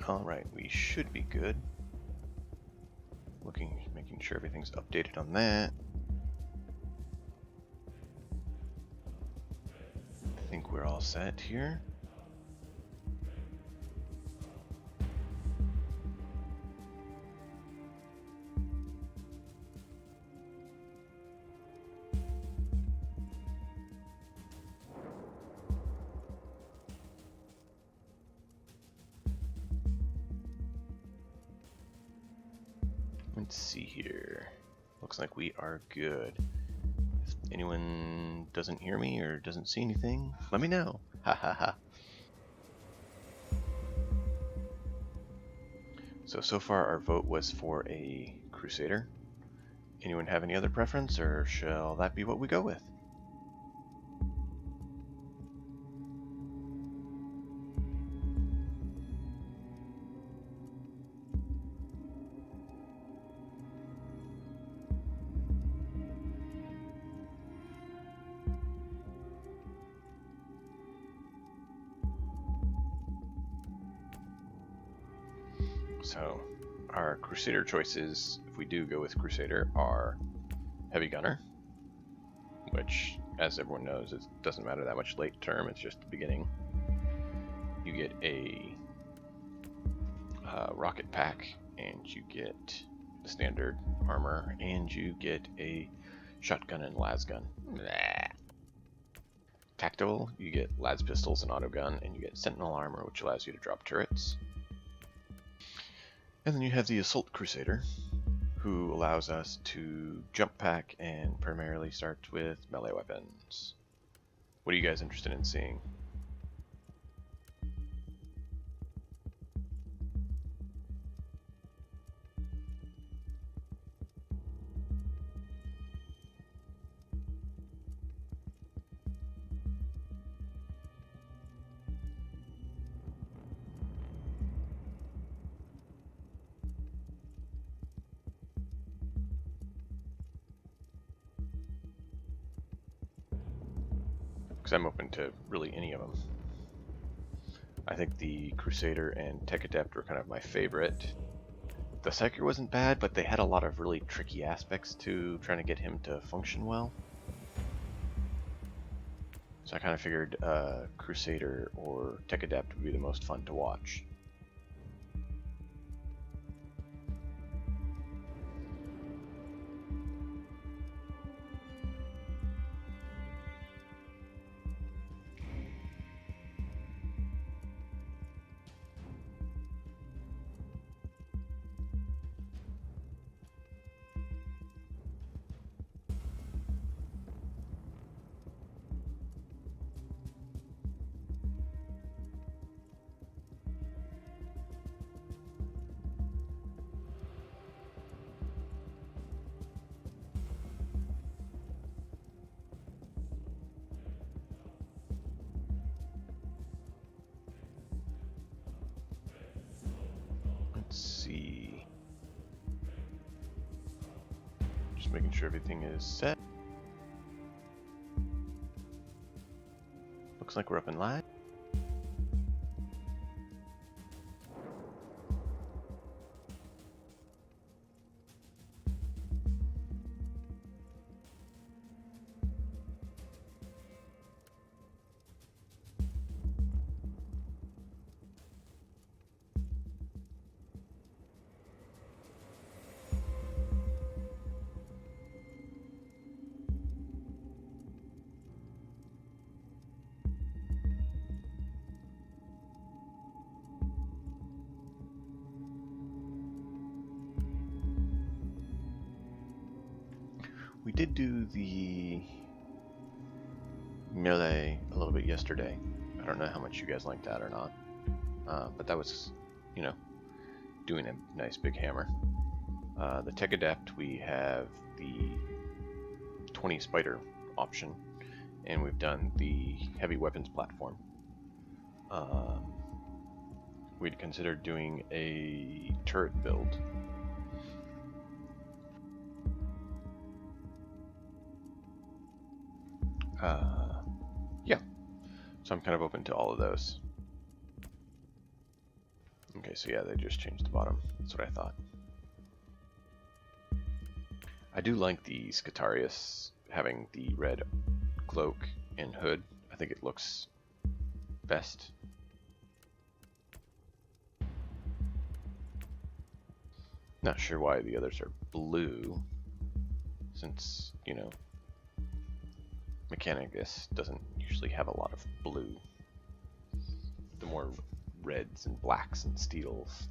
Alright, we should be good. Making sure everything's updated on that. I think we're all set here. Let's see here. Looks like we are good. If anyone doesn't hear me or doesn't see anything, let me know. Ha ha ha. So far our vote was for a Crusader. Anyone have any other preference, or shall that be what we go with? So, our Crusader choices, if we do go with Crusader, are Heavy Gunner, which, as everyone knows, it doesn't matter that much late term, it's just the beginning. You get a rocket pack, and you get the standard armor, and you get a shotgun and las gun. Blah. Tactical, you get las pistols and auto gun, and you get sentinel armor, which allows you to drop turrets. And then you have the Assault Crusader, who allows us to jump pack and primarily start with melee weapons. What are you guys interested in seeing? Because I'm open to really any of them. I think the Crusader and Tech Adept were kind of my favorite. The Psyker wasn't bad, but they had a lot of really tricky aspects to trying to get him to function well. So I kind of figured Crusader or Tech Adept would be the most fun to watch. Let's see. Just making sure everything is set. Looks like we're up and live. We did do the melee a little bit yesterday. I don't know how much you guys liked that or not. But that was, you know, doing a nice big hammer. The Tech Adept, we have the 20 Spider option, and we've done the heavy weapons platform. We'd considered doing a turret build. Yeah, so I'm kind of open to all of those. Okay, so yeah, they just changed the bottom. That's what I thought. I do like the Scutarius having the red cloak and hood. I think it looks best. Not sure why the others are blue, since, you know, Mechanicus doesn't usually have a lot of blue. The more reds and blacks and steels.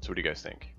So what do you guys think?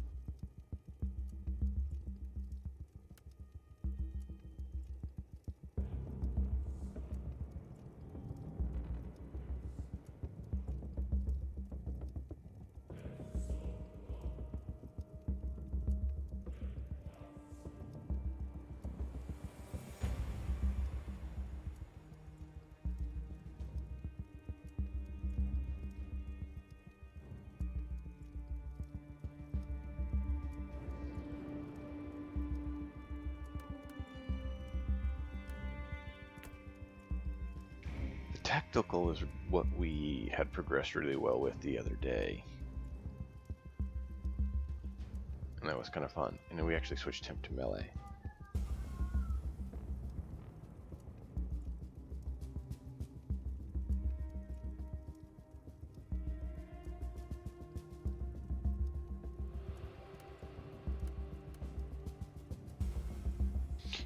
Tactical is what we had progressed really well with the other day. And that was kind of fun. And then we actually switched him to melee.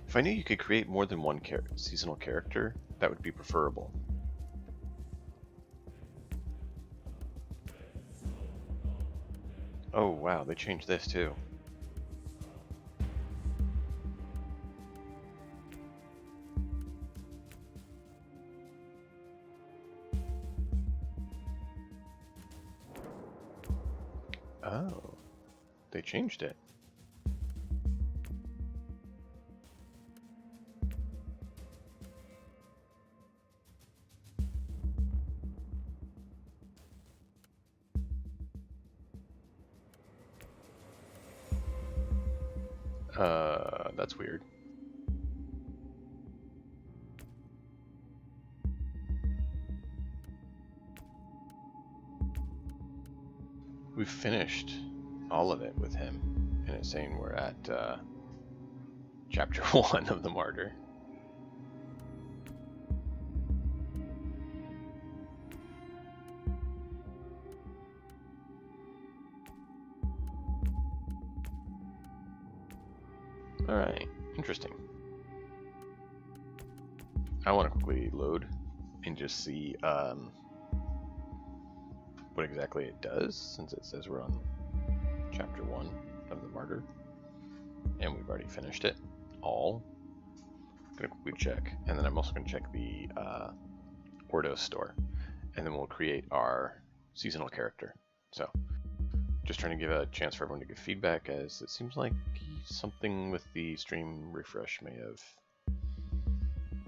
If I knew you could create more than one seasonal character, that would be preferable. Oh wow, they changed this too. Oh, they changed it. That's weird. We've finished all of it with him, and it's saying we're at chapter 1 of the Martyr. Alright, interesting. I want to quickly load and just see what exactly it does, since it says we're on chapter 1 of the Martyr, and we've already finished it all. I'm going to quickly check, and then I'm also going to check the Ordos store, and then we'll create our seasonal character. So, just trying to give a chance for everyone to give feedback, as it seems like something with the stream refresh may have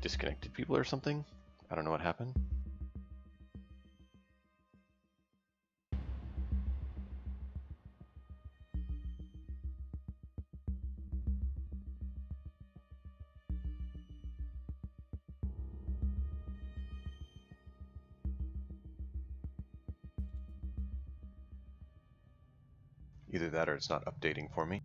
disconnected people or something. I don't know what happened. Either that or it's not updating for me.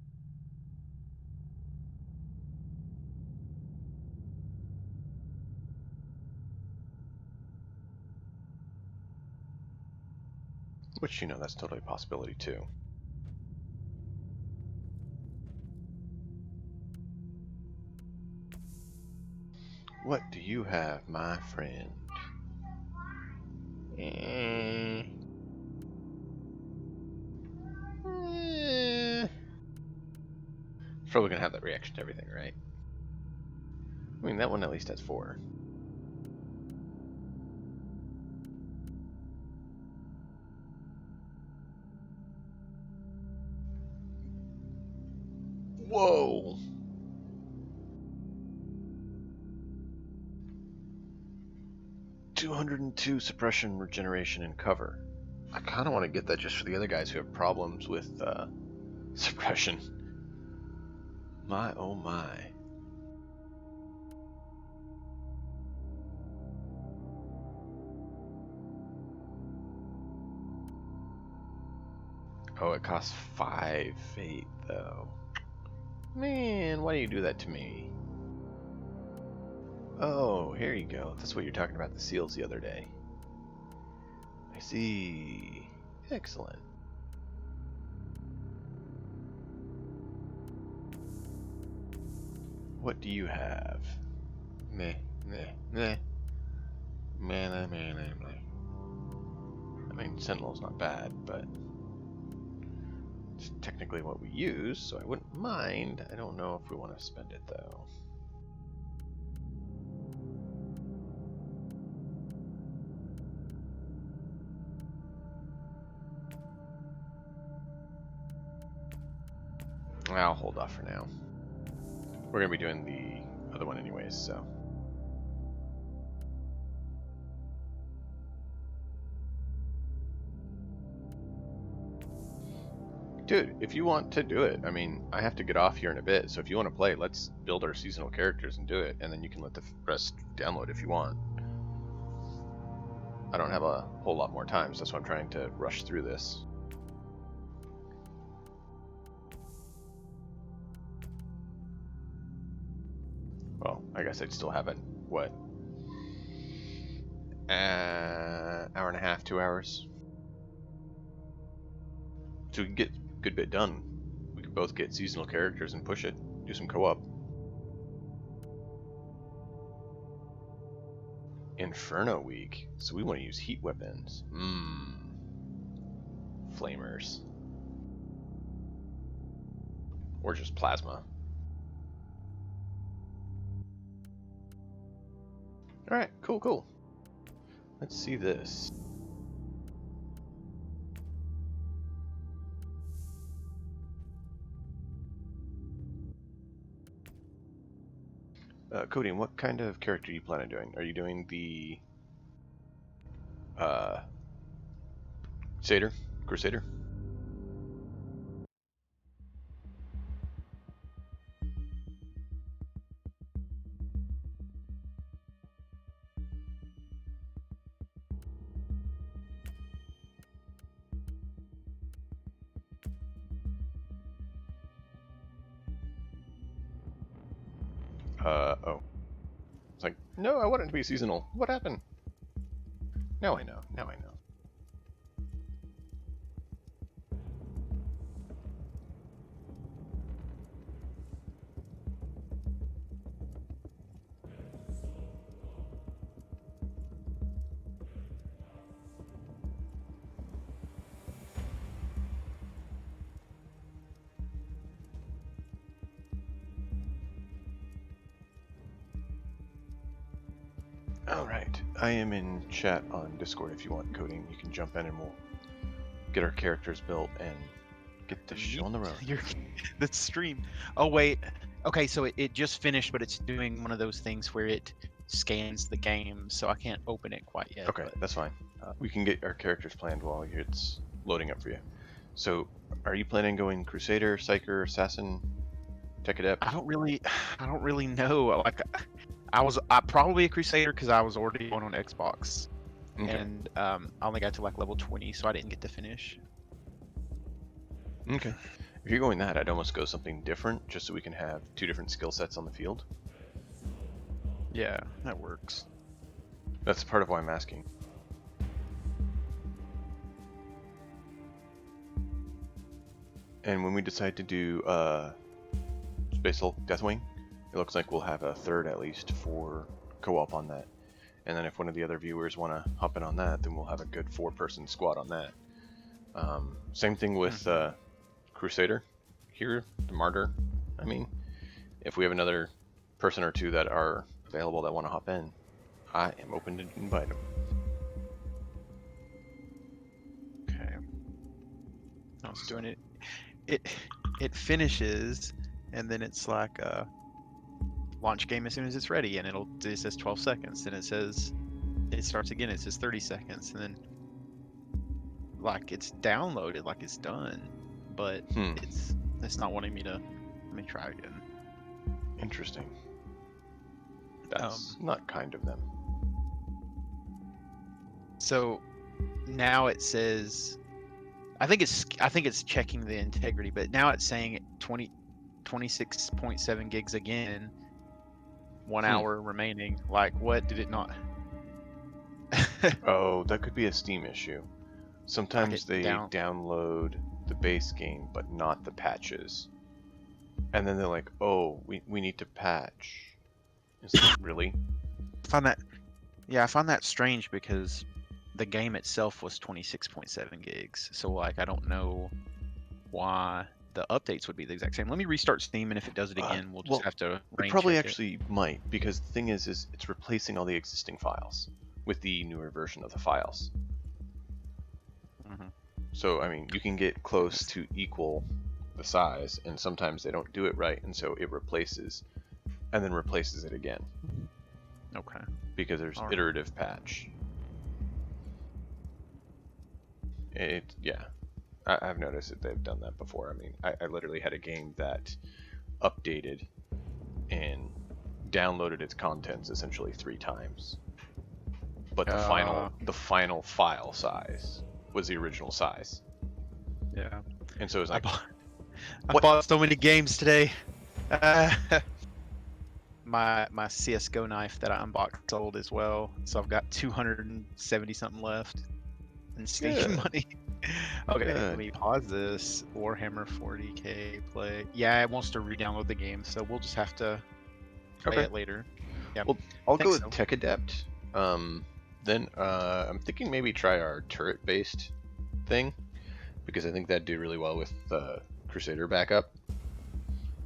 Which, you know, that's totally a possibility too. What do you have, my friend? Probably gonna have that reaction to everything, right? I mean, that one at least has 4. Whoa! (202) suppression, regeneration, and cover. I kind of want to get that just for the other guys who have problems with suppression. My oh my. Oh, it costs 5 fate, though. Man, why do you do that to me? Oh, here you go. That's what you're talking about, the seals the other day. I see. Excellent. What do you have? Meh, meh, meh. Meh, meh, meh, meh. I mean, Sentinel's not bad, but it's technically what we use, so I wouldn't mind. I don't know if we want to spend it, though. I'll hold off for now. We're going to be doing the other one anyways, so. Dude, if you want to do it, I mean, I have to get off here in a bit, so if you want to play, let's build our seasonal characters and do it, and then you can let the rest download if you want. I don't have a whole lot more time, so that's why I'm trying to rush through this. Well, I guess I'd still have it, what? Hour and a half, 2 hours. So we can get a good bit done. We could both get seasonal characters and push it, do some co-op. Inferno week, so we want to use heat weapons. Flamers. Or just plasma. Alright, cool. Let's see this. Cody, what kind of character do you plan on doing? Are you doing the Crusader? Oh. It's like, no, I want it to be seasonal. What happened? Now I know. Alright, I am in chat on Discord if you want, Coding. You can jump in and we'll get our characters built and get the show on the road. The stream. Oh, wait. Okay, so it just finished, but it's doing one of those things where it scans the game, so I can't open it quite yet. Okay, that's fine. We can get our characters planned while it's loading up for you. So, are you planning going Crusader, Psyker, Assassin, Tech Adept? I don't really know. Like, I probably a Crusader because I was already going on Xbox, Okay. and I only got to like level 20, so I didn't get to finish. Okay. If you're going that, I'd almost go something different, just so we can have 2 different skill sets on the field. Yeah, that works. That's part of why I'm asking. And when we decide to do Space Hulk Deathwing, it looks like we'll have a third at least for co-op on that. And then if one of the other viewers want to hop in on that, then we'll have a good 4-person squad on that. Same thing with Crusader here, the Martyr. I mean, if we have another person or 2 that are available that want to hop in, I am open to invite them. Okay. I was doing it. It finishes, and then it's like a launch game as soon as it's ready, and it says 12 seconds, and it starts again, it says 30 seconds, and then like it's downloaded, like it's done, but it's not wanting me to. Let me try again. Interesting. That's not kind of them. So now it says I think it's checking the integrity, but now it's saying 26.7 gigs again. 1 hour remaining. Like, what did it not? Oh, that could be a Steam issue. Sometimes they down. download the base game, but not the patches. And then they're like, oh, we need to patch. It's like, really? I find that strange because the game itself was 26.7 gigs. So, like, I don't know why the updates would be the exact same. Let me restart Steam, and if it does it again, we'll just have to It probably actually might, because the thing is it's replacing all the existing files with the newer version of the files. Mm-hmm. So, I mean, you can get close to equal the size, and sometimes they don't do it right, and so it replaces, and then replaces it again. Okay. Because there's iterative patch. I've noticed that they've done that before. I mean, I literally had a game that updated and downloaded its contents essentially 3 times, but the final file size was the original size. Yeah. And so it was like, I bought so many games today. My CS:GO knife that I unboxed sold as well, so I've got 270 something left in Steam money. Okay, let me pause this. Warhammer 40k play. Yeah, it wants to re-download the game, so we'll just have to play it later. Yeah. Well, I'll go with Tech Adept. Then I'm thinking maybe try our turret-based thing, because I think that'd do really well with the Crusader backup.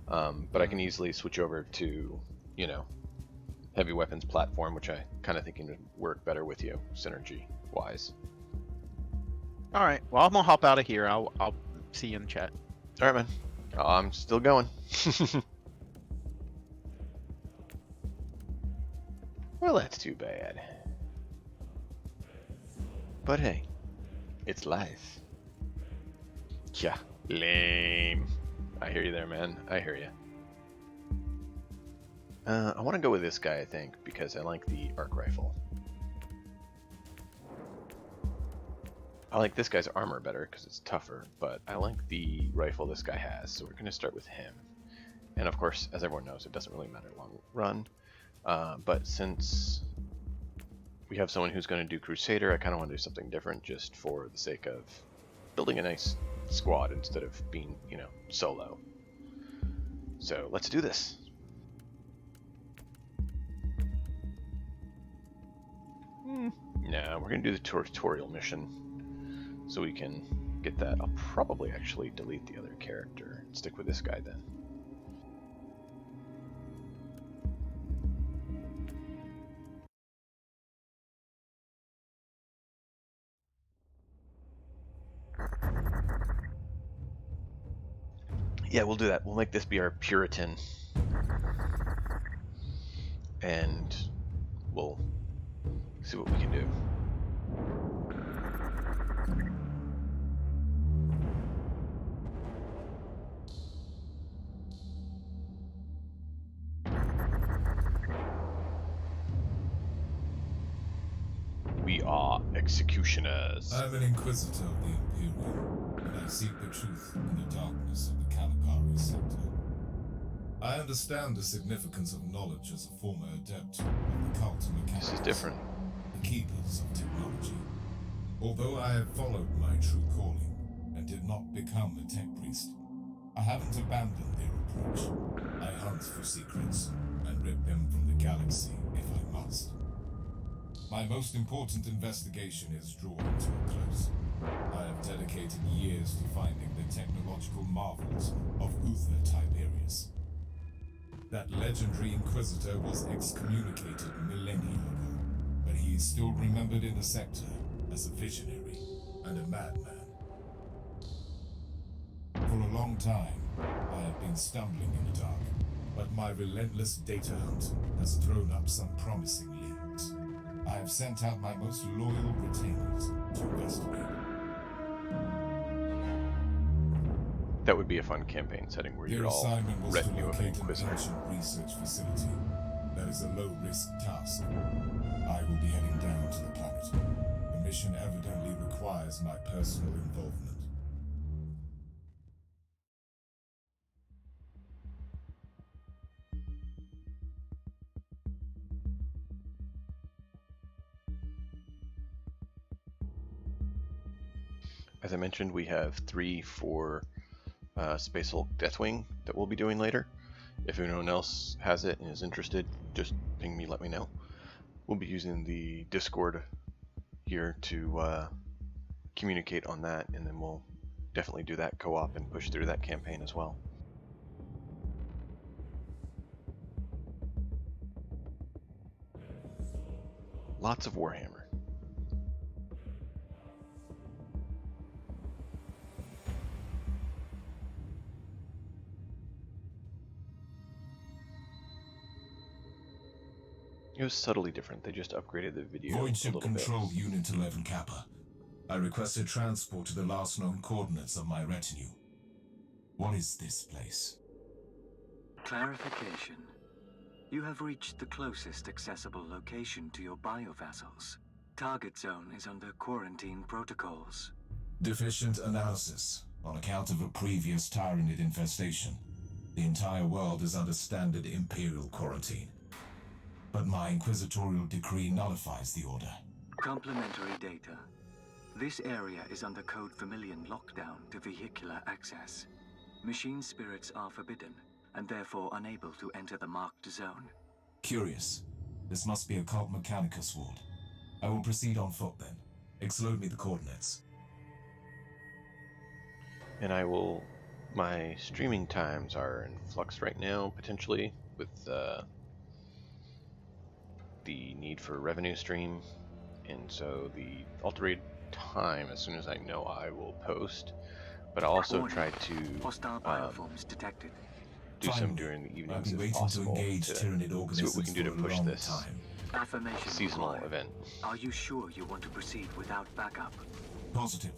But I can easily switch over to, you know, heavy weapons platform, which I kind of think would work better with you, synergy-wise. All right. Well, I'm gonna hop out of here. I'll see you in the chat. All right, man. I'm still going. Well, that's too bad. But hey, it's life. Yeah, lame. I hear you there, man. I hear you. I want to go with this guy, I think, because I like the arc rifle. I like this guy's armor better because it's tougher, but I like the rifle this guy has, so we're going to start with him. And of course, as everyone knows, it doesn't really matter long run. But since we have someone who's going to do Crusader, I kind of want to do something different just for the sake of building a nice squad instead of being, you know, solo. So let's do this. No, we're going to do the tutorial mission so we can get that. I'll probably actually delete the other character and stick with this guy then. Yeah, we'll do that. We'll make this be our Puritan. And we'll see what we can do. We are executioners. I am an Inquisitor of the Imperium, and I seek the truth in the darkness of the Kalakari sector. I understand the significance of knowledge as a former adept of the cult mechanics. This is different. The keepers of technology. Although I have followed my true calling and did not become a tech priest, I haven't abandoned their approach. I hunt for secrets and rip them from the galaxy if I must. My most important investigation is drawing to a close. I have dedicated years to finding the technological marvels of Uther Tiberius. That legendary Inquisitor was excommunicated millennia ago, but he is still remembered in the sector as a visionary and a madman. For a long time, I have been stumbling in the dark, but my relentless data hunt has thrown up some promising leads. I have sent out my most loyal retainers to investigate. That would be a fun campaign setting where you're all retinue of an Inquisitor. An ancient research facility. That is a low-risk task. I will be heading down to the planet. The mission evidently requires my personal involvement. as I mentioned, we have 3 for Space Hulk Deathwing that we'll be doing later. If anyone else has it and is interested, just ping me, let me know. We'll be using the Discord here to communicate on that, and then we'll definitely do that co-op and push through that campaign as well. Lots of Warhammer. It was subtly different. They just upgraded the video Void a Ship little bit. Control Unit 11 Kappa. I requested transport to the last known coordinates of my retinue. What is this place? Clarification. You have reached the closest accessible location to your biovassals. Target zone is under quarantine protocols. Deficient analysis. On account of a previous Tyranid infestation, the entire world is under standard Imperial quarantine. But my Inquisitorial decree nullifies the order. Complementary data. This area is under Code Vermilion lockdown to vehicular access. Machine spirits are forbidden, and therefore unable to enter the marked zone. Curious. This must be a Cult Mechanicus ward. I will proceed on foot then. Exload me the coordinates. And I will... My streaming times are in flux right now, potentially, with the need for revenue stream. And so the altered time, as soon as I know, I will post. But I'll also try to Hostile bioforms detected. do some Finally, during the I've evenings been if waiting to possible engage to Tyranid see what organisms we can do to for a push long this time. Affirmation seasonal required. event. Are you sure you want to proceed without backup? Positive.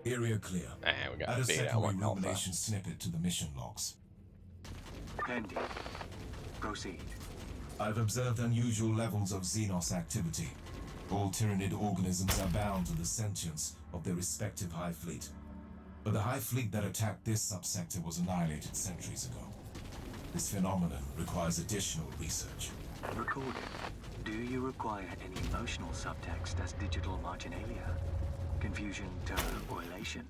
Area clear. We got Add a beta secondary 1 alpha. rumination snippet to the mission logs. Pending. Proceed. I've observed unusual levels of Xenos activity. All Tyranid organisms are bound to the sentience of their respective Hive Fleet. But the Hive Fleet that attacked this subsector was annihilated centuries ago. This phenomenon requires additional research. Recorded. Do you require any emotional subtext as digital marginalia? Confusion, terror, or elation?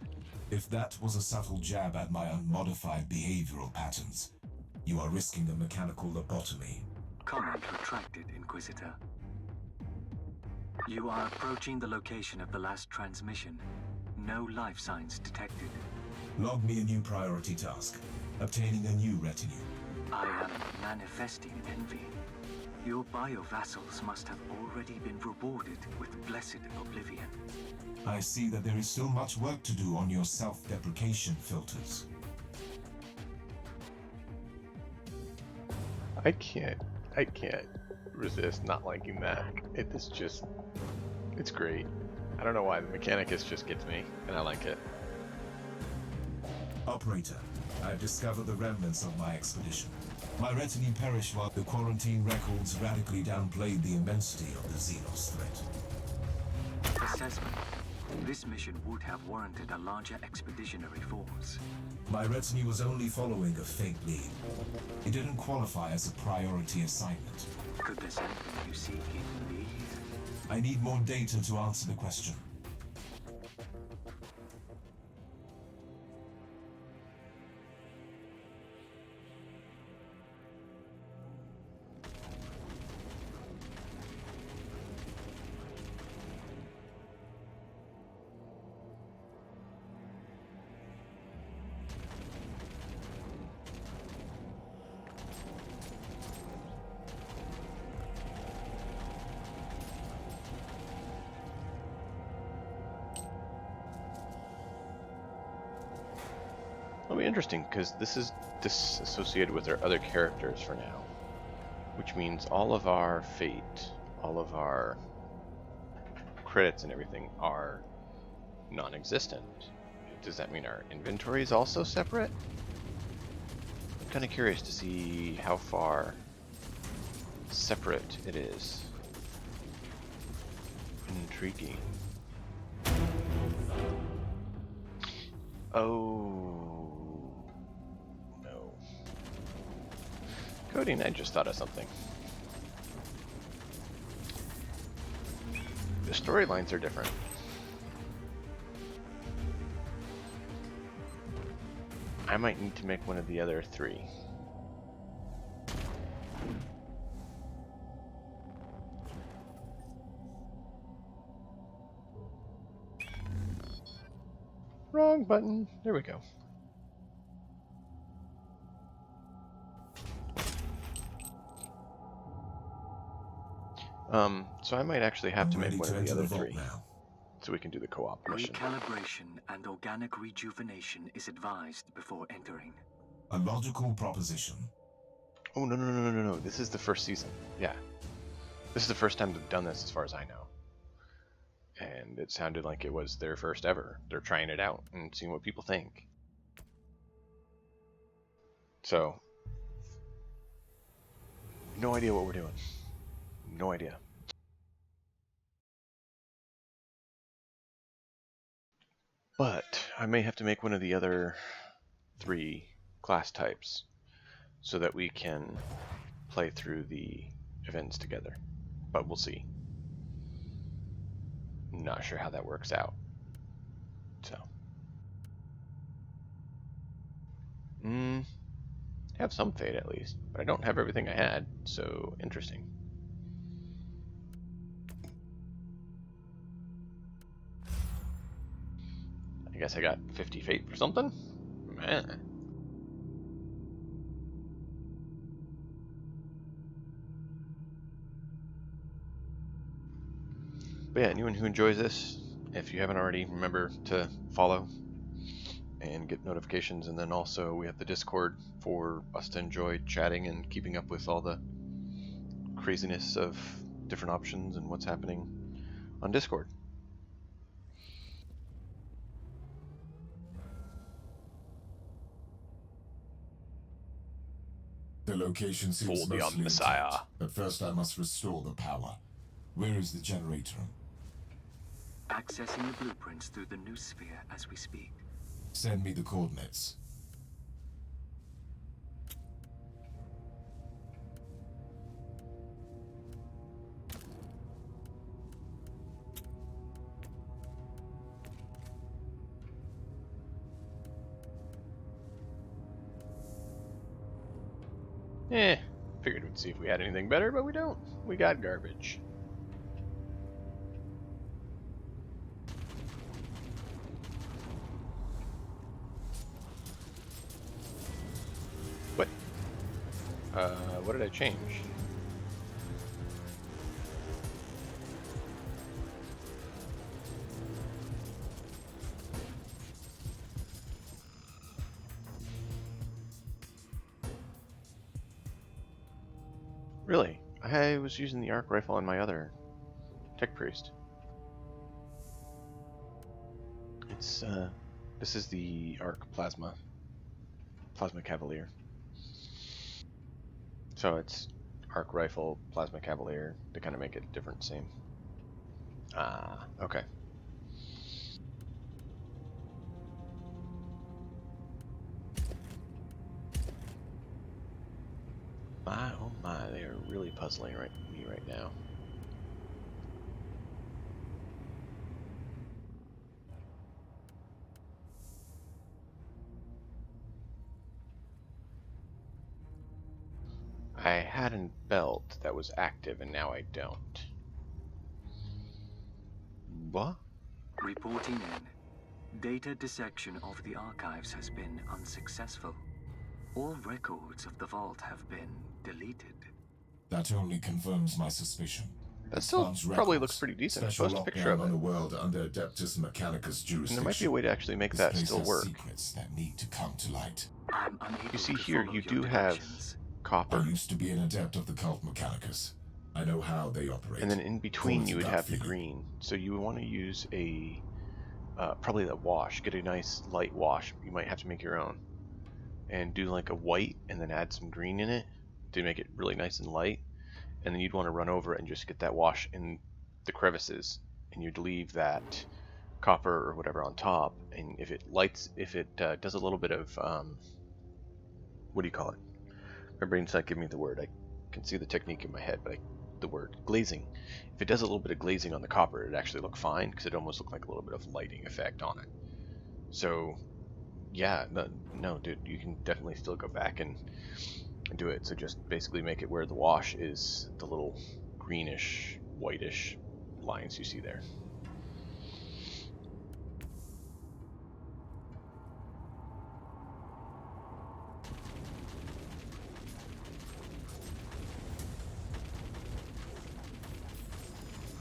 If that was a subtle jab at my unmodified behavioral patterns, you are risking a mechanical lobotomy. Comment retracted, Inquisitor. You are approaching the location of the last transmission. No life signs detected. Log me a new priority task. Obtaining a new retinue. I am manifesting envy. Your biovassals must have already been rewarded with blessed oblivion. I see that there is still much work to do on your self-deprecation filters. I can't resist not liking that. It's just, it's great. I don't know why, the Mechanicus just gets me, and I like it. Operator, I've discovered the remnants of my expedition. My retinue perished while the quarantine records radically downplayed the immensity of the Xenos threat. Assessment. This mission would have warranted a larger expeditionary force. My retinue was only following a faint lead. It didn't qualify as a priority assignment. Could this anything you seek in me? I need more data to answer the question. It'll be interesting because this is disassociated with our other characters for now, which means all of our fate, all of our credits and everything are non-existent. Does that mean our inventory is also separate? I'm kind of curious to see how far separate it is. Intriguing. Oh no. Coding, I just thought of something. The storylines are different. I might need to make one of the other three. Wrong button. There we go. So I might actually have to make one of the other three, so we can do the co-op mission. Recalibration and organic rejuvenation is advised before entering. A logical proposition. Oh, no. This is the first season. Yeah. This is the first time they've done this, as far as I know. And it sounded like it was their first ever. They're trying it out and seeing what people think. So, no idea what we're doing. No idea. But I may have to make one of the other three class types so that we can play through the events together. But we'll see. Not sure how that works out. So. Have some fate at least, but I don't have everything I had, so interesting. I guess I got 50 fate for something? Man. But yeah, anyone who enjoys this, if you haven't already, remember to follow and get notifications. And then also we have the Discord for us to enjoy chatting and keeping up with all the craziness of different options and what's happening on Discord. The location seems For the mostly Messiah. intact, but first I must restore the power. Where is the generator? Accessing the blueprints through the new sphere as we speak. Send me the coordinates. Figured we'd see if we had anything better, but we don't. We got garbage. What? What did I change? Really? I was using the arc rifle on my other tech priest. It's this is the arc plasma cavalier. So it's arc rifle, plasma cavalier to kind of make it different, same. Ah, okay. My, oh my, they are really puzzling me right now. I had a belt that was active and now I don't. What? Reporting in. Data dissection of the archives has been unsuccessful. All records of the vault have been deleted. That only confirms my suspicion. That still Expunge probably records. looks pretty decent. Special Post a picture lockdown of on the it. world under Adeptus Mechanicus jurisdiction. And there might be a way to actually make This that place still has work. secrets that need to come to light. I'm unable You see to here, follow you your do have directions. I copper. used to be an adept of the cult Mechanicus. I know how they operate. And then in between Call it you would gut have the feeling. green. So you would want to use a, probably the wash. Get a nice light wash. You might have to make your own. And do like a white and then add some green in it to make it really nice and light. And then you'd want to run over it and just get that wash in the crevices. And you'd leave that copper or whatever on top, and if it does a little bit of what do you call it? My brain's not giving me the word. I can see the technique in my head, but the word glazing. If it does a little bit of glazing on the copper, it'd actually look fine because it almost looked like a little bit of lighting effect on it. So yeah, no, dude, you can definitely still go back and do it. So just basically make it where the wash is the little greenish, whitish lines you see there.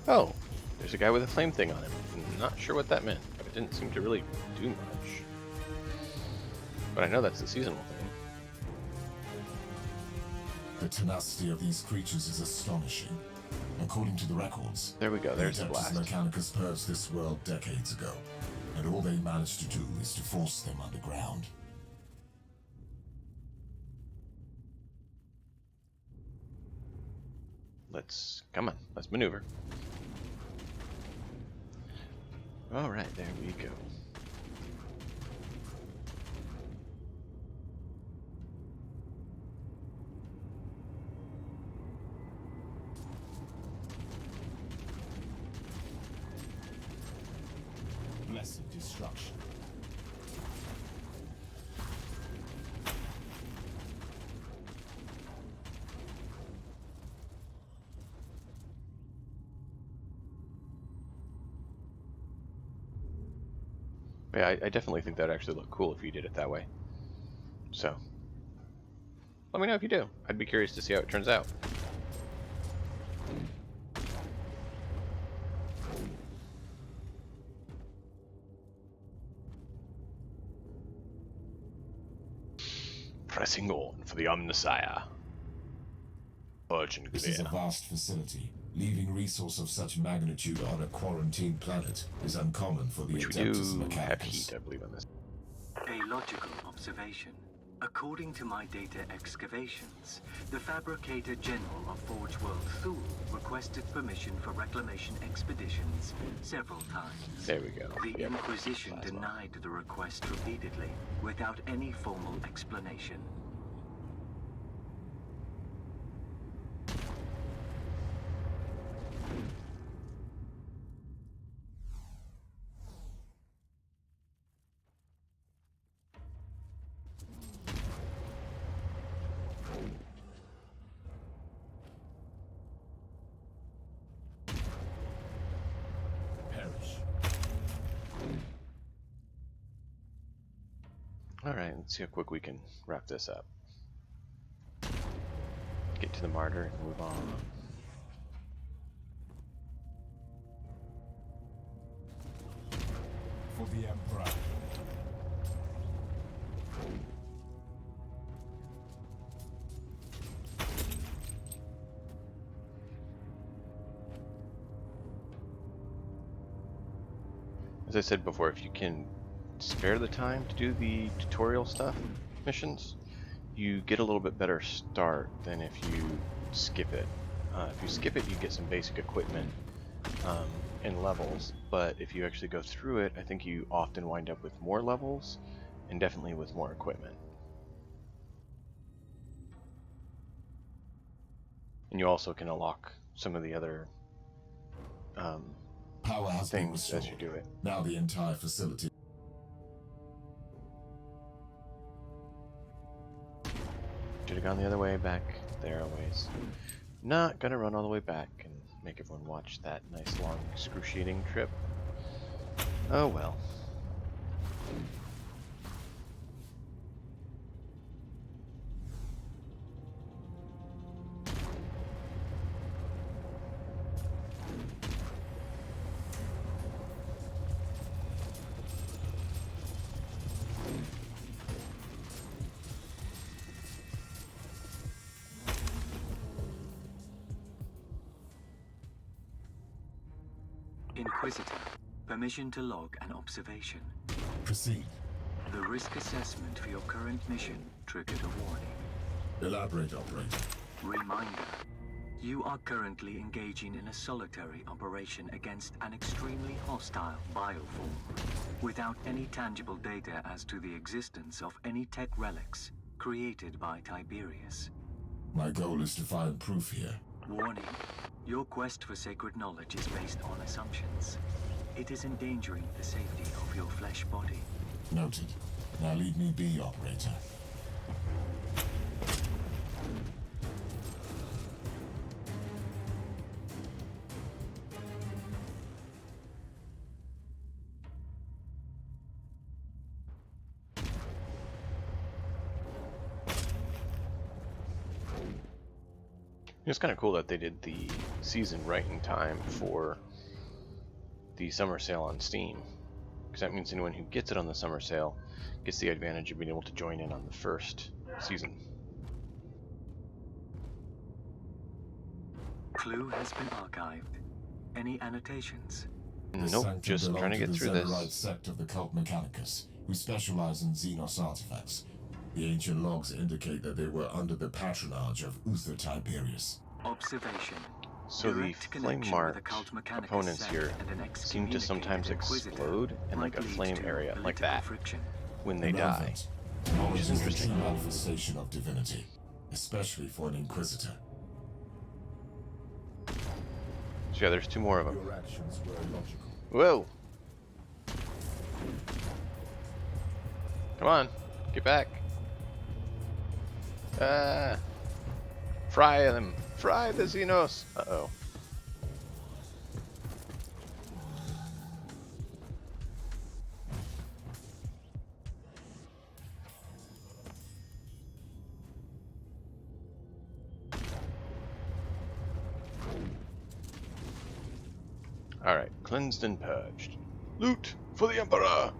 Oh, there's a guy with a flame thing on him. I'm not sure what that meant, but it didn't seem to really do much. But I know that's the seasonal thing. The tenacity of these creatures is astonishing. According to the records, There we go, there's the Adeptus blast. Mechanicus purged this world decades ago, and all they managed to do is to force them underground. Come on, let's maneuver. Alright, there we go. Blessed destruction. Yeah, I definitely think that would actually look cool if you did it that way. So, let me know if you do. I'd be curious to see how it turns out. Pressing on for the Omnissiah. Urgent This is a clear. vast facility. Leaving resource of such magnitude on a quarantined planet is uncommon for the Which we Adeptus do have Mechanicus. heat, I believe, on this. A logical observation. According to my data excavations, the Fabricator General of Forge World Thule requested permission for reclamation expeditions several times. There we go. The Yep. Inquisition Plasma. denied the request repeatedly, without any formal explanation. Perish. Alright, let's see how quick we can wrap this up. Get to the Martyr and move on. For the Emperor. As I said before, if you can spare the time to do the tutorial stuff, missions, you get a little bit better start than if you skip it. If you skip it, you get some basic equipment and levels, but if you actually go through it, I think you often wind up with more levels and definitely with more equipment. And you also can unlock some of the other Power has been things restored. as you do it. Now the entire facility. Should have gone the other way, back there a ways. Not gonna run all the way back and make everyone watch that nice long excruciating trip. Oh well. Inquisitor, permission to log an observation. Proceed. The risk assessment for your current mission triggered a warning. Elaborate, operator. Reminder. You are currently engaging in a solitary operation against an extremely hostile bioform, without any tangible data as to the existence of any tech relics created by Tiberius. My goal is to find proof here. Warning, your quest for sacred knowledge is based on assumptions. It is endangering the safety of your flesh body. Noted. Now leave me be, operator. It's kind of cool that they did the season right in time for the summer sale on Steam, because that means anyone who gets it on the summer sale gets the advantage of being able to join in on the first season. Clue has been archived. Any annotations? Nope, just trying to get through the this. sect of the cult Mechanicus, who specialize in Xenos artifacts. The ancient logs indicate that they were under the patronage of Uther Tiberius. Observation. So the Direct flame connection with marked the cult Mechanicus opponents sect here and an seem to sometimes excommunicated explode in like a might lead flame to area, like political that, friction. when they die. Irrelevant. Knowledge Which is is the interesting. true manifestation of divinity, especially for an Inquisitor. So yeah, there's two more of them. Your actions were illogical. Whoa! Come on, get back. Fry them. Fry the Xenos. Uh-oh. Alright, cleansed and purged. Loot for the Emperor!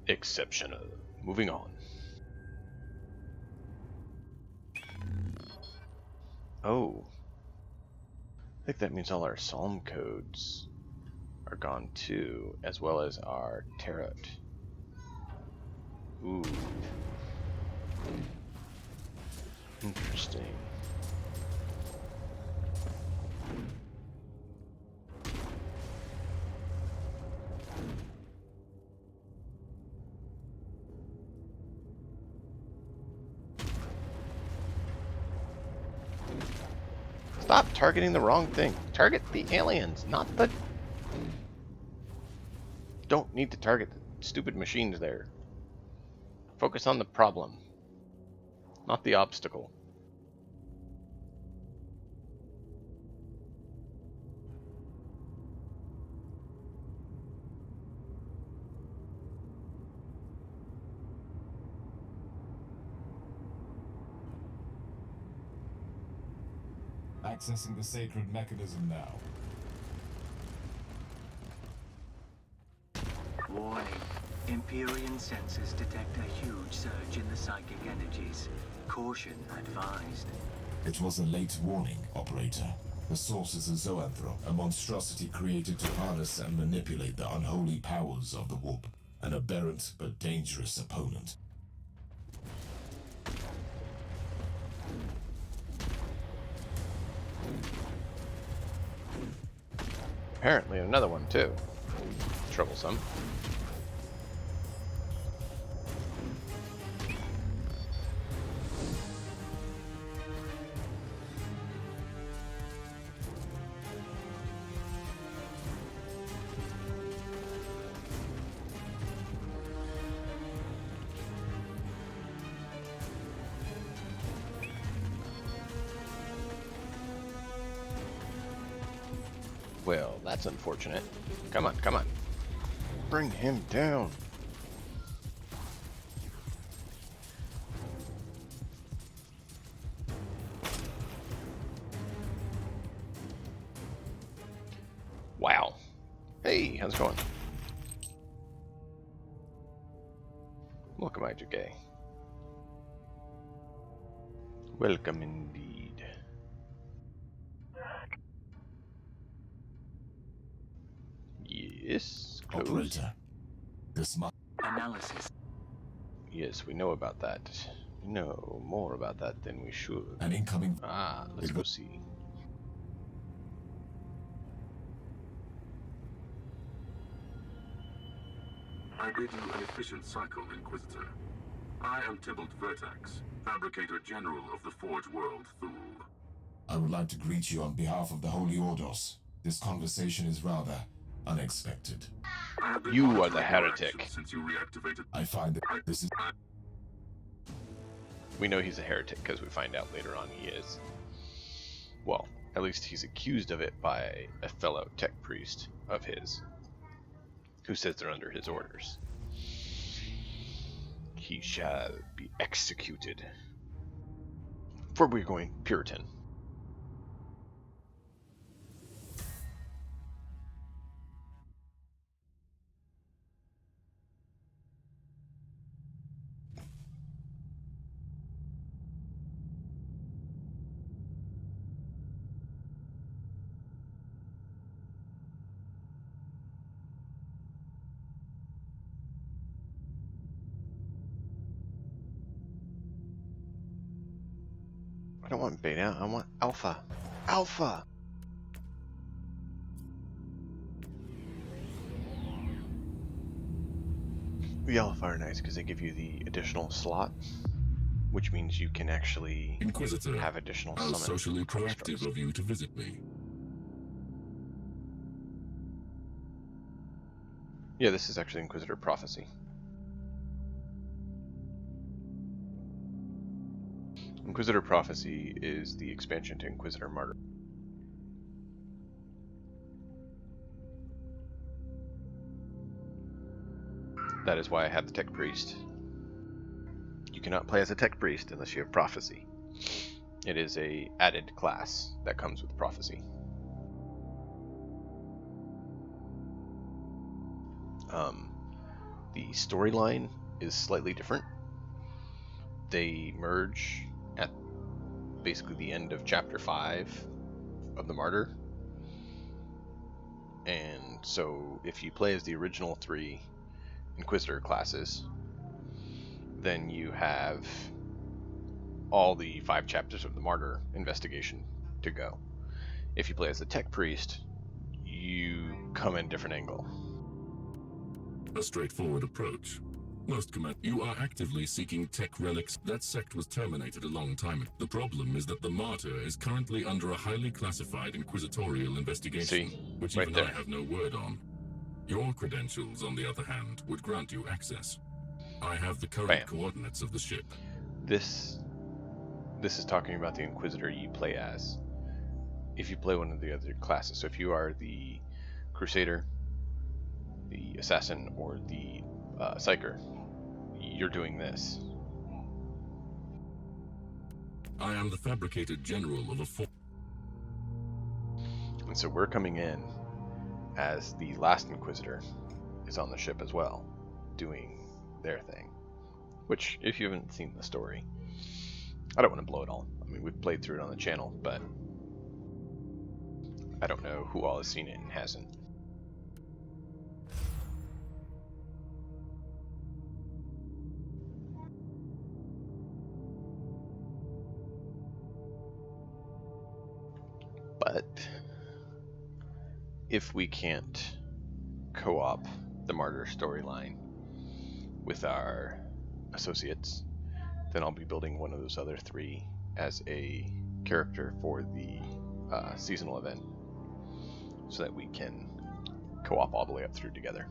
Exceptional. Moving on. Oh. I think that means all our psalm codes are gone too, as well as our tarot. Ooh. Interesting. Stop targeting the wrong thing. Target the aliens, not the... Don't need to target the stupid machines there. Focus on the problem, not the obstacle. Accessing the sacred mechanism now. Warning. Empyrean sensors detect a huge surge in the psychic energies. Caution advised. It was a late warning, operator. The source is a zoanthrope, a monstrosity created to harness and manipulate the unholy powers of the warp. An aberrant but dangerous opponent. Apparently another one too. Troublesome. Well, that's unfortunate. Come on, come on. Bring him down. Wow. Hey, how's it going? Welcome, I2K. Welcome indeed. Yes, close. Operator, this must... Analysis. Yes, we know about that. We know more about that than we should. An incoming... Ah, let's go see. I bid you an efficient cycle, Inquisitor. I am Tybalt Vertax, Fabricator General of the Forge World, Thule. I would like to greet you on behalf of the Holy Ordos. This conversation is rather unexpected. I have been You are monitoring the your heretic. actions since you reactivated. I find that this is... We know he's a heretic because we find out later on he is. Well, at least he's accused of it by a fellow tech priest of his, who says they're under his orders. He shall be executed. For we're going Puritan. I don't want beta, I want alpha. Alpha! The alpha are nice because they give you the additional slot, which means you can actually Inquisitor, have additional how summon socially proactive constructs. of you to visit me. Yeah, this is actually Inquisitor Prophecy. Inquisitor Prophecy is the expansion to Inquisitor Martyr. That is why I have the Tech Priest. You cannot play as a Tech Priest unless you have Prophecy. It is a added class that comes with Prophecy. The storyline is slightly different. They merge at basically the end of chapter 5 of the Martyr. And so if you play as the original 3 Inquisitor classes, then you have all the 5 chapters of the Martyr investigation to go. If you play as the Tech Priest, you come in a different angle. A straightforward approach. Most command, you are actively seeking tech relics. That sect was terminated a long time ago. The problem is that the Martyr is currently under a highly classified inquisitorial investigation, See, which right even I there. have no word on. Your credentials, on the other hand, would grant you access. I have the current Bam. coordinates of the ship. This is talking about the Inquisitor you play as. If you play one of the other classes, so if you are the Crusader, the Assassin, or the Psyker, you're doing this. I am the Fabricator General of a force. And so we're coming in as the last Inquisitor is on the ship as well, doing their thing. Which, if you haven't seen the story, I don't want to blow it all. I mean, we've played through it on the channel, but I don't know who all has seen it and hasn't. But if we can't co-op the Martyr storyline with our associates, then I'll be building one of those other 3 as a character for the seasonal event, so that we can co-op all the way up through together.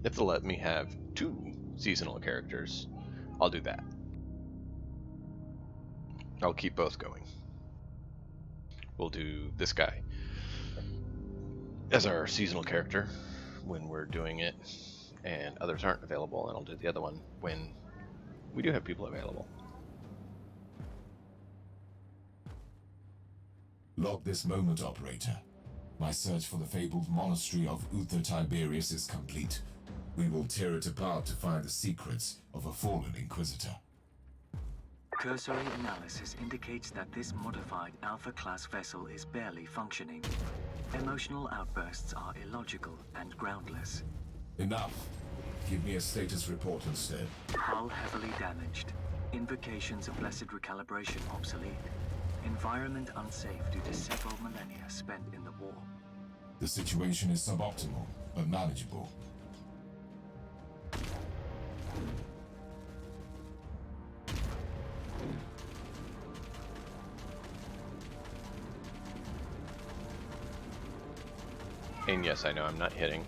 If they'll let me have 2 seasonal characters, I'll do that. I'll keep both going. We'll do this guy as our seasonal character when we're doing it and others aren't available, and I'll do the other one when we do have people available. Log this moment, operator. My search for the fabled monastery of Uther Tiberius is complete. We will tear it apart to find the secrets of a fallen Inquisitor. Cursory analysis indicates that this modified Alpha-class vessel is barely functioning. Emotional outbursts are illogical and groundless. Enough. Give me a status report instead. Hull heavily damaged. Invocations of Blessed Recalibration obsolete. Environment unsafe due to several millennia spent in the war. The situation is suboptimal, but manageable. And yes, I know I'm not hitting.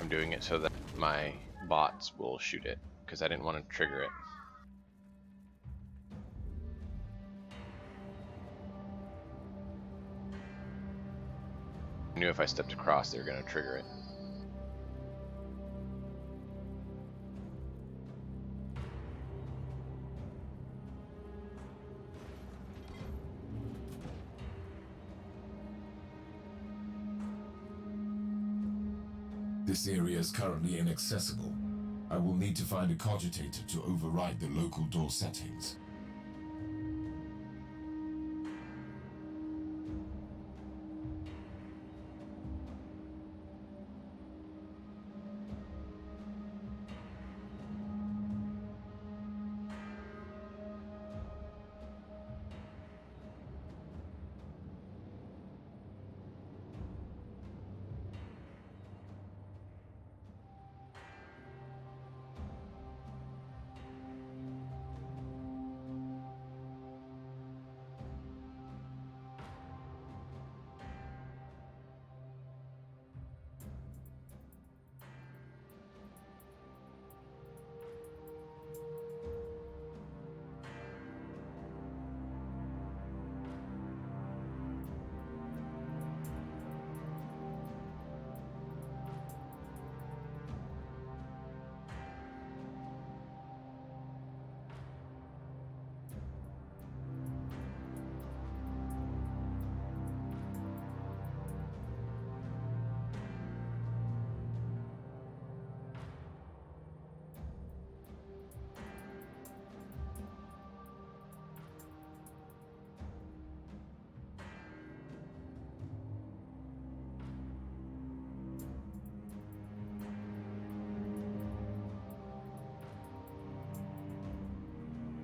I'm doing it so that my bots will shoot it, because I didn't want to trigger it. I knew if I stepped across, they were going to trigger it. This area is currently inaccessible. I will need to find a cogitator to override the local door settings.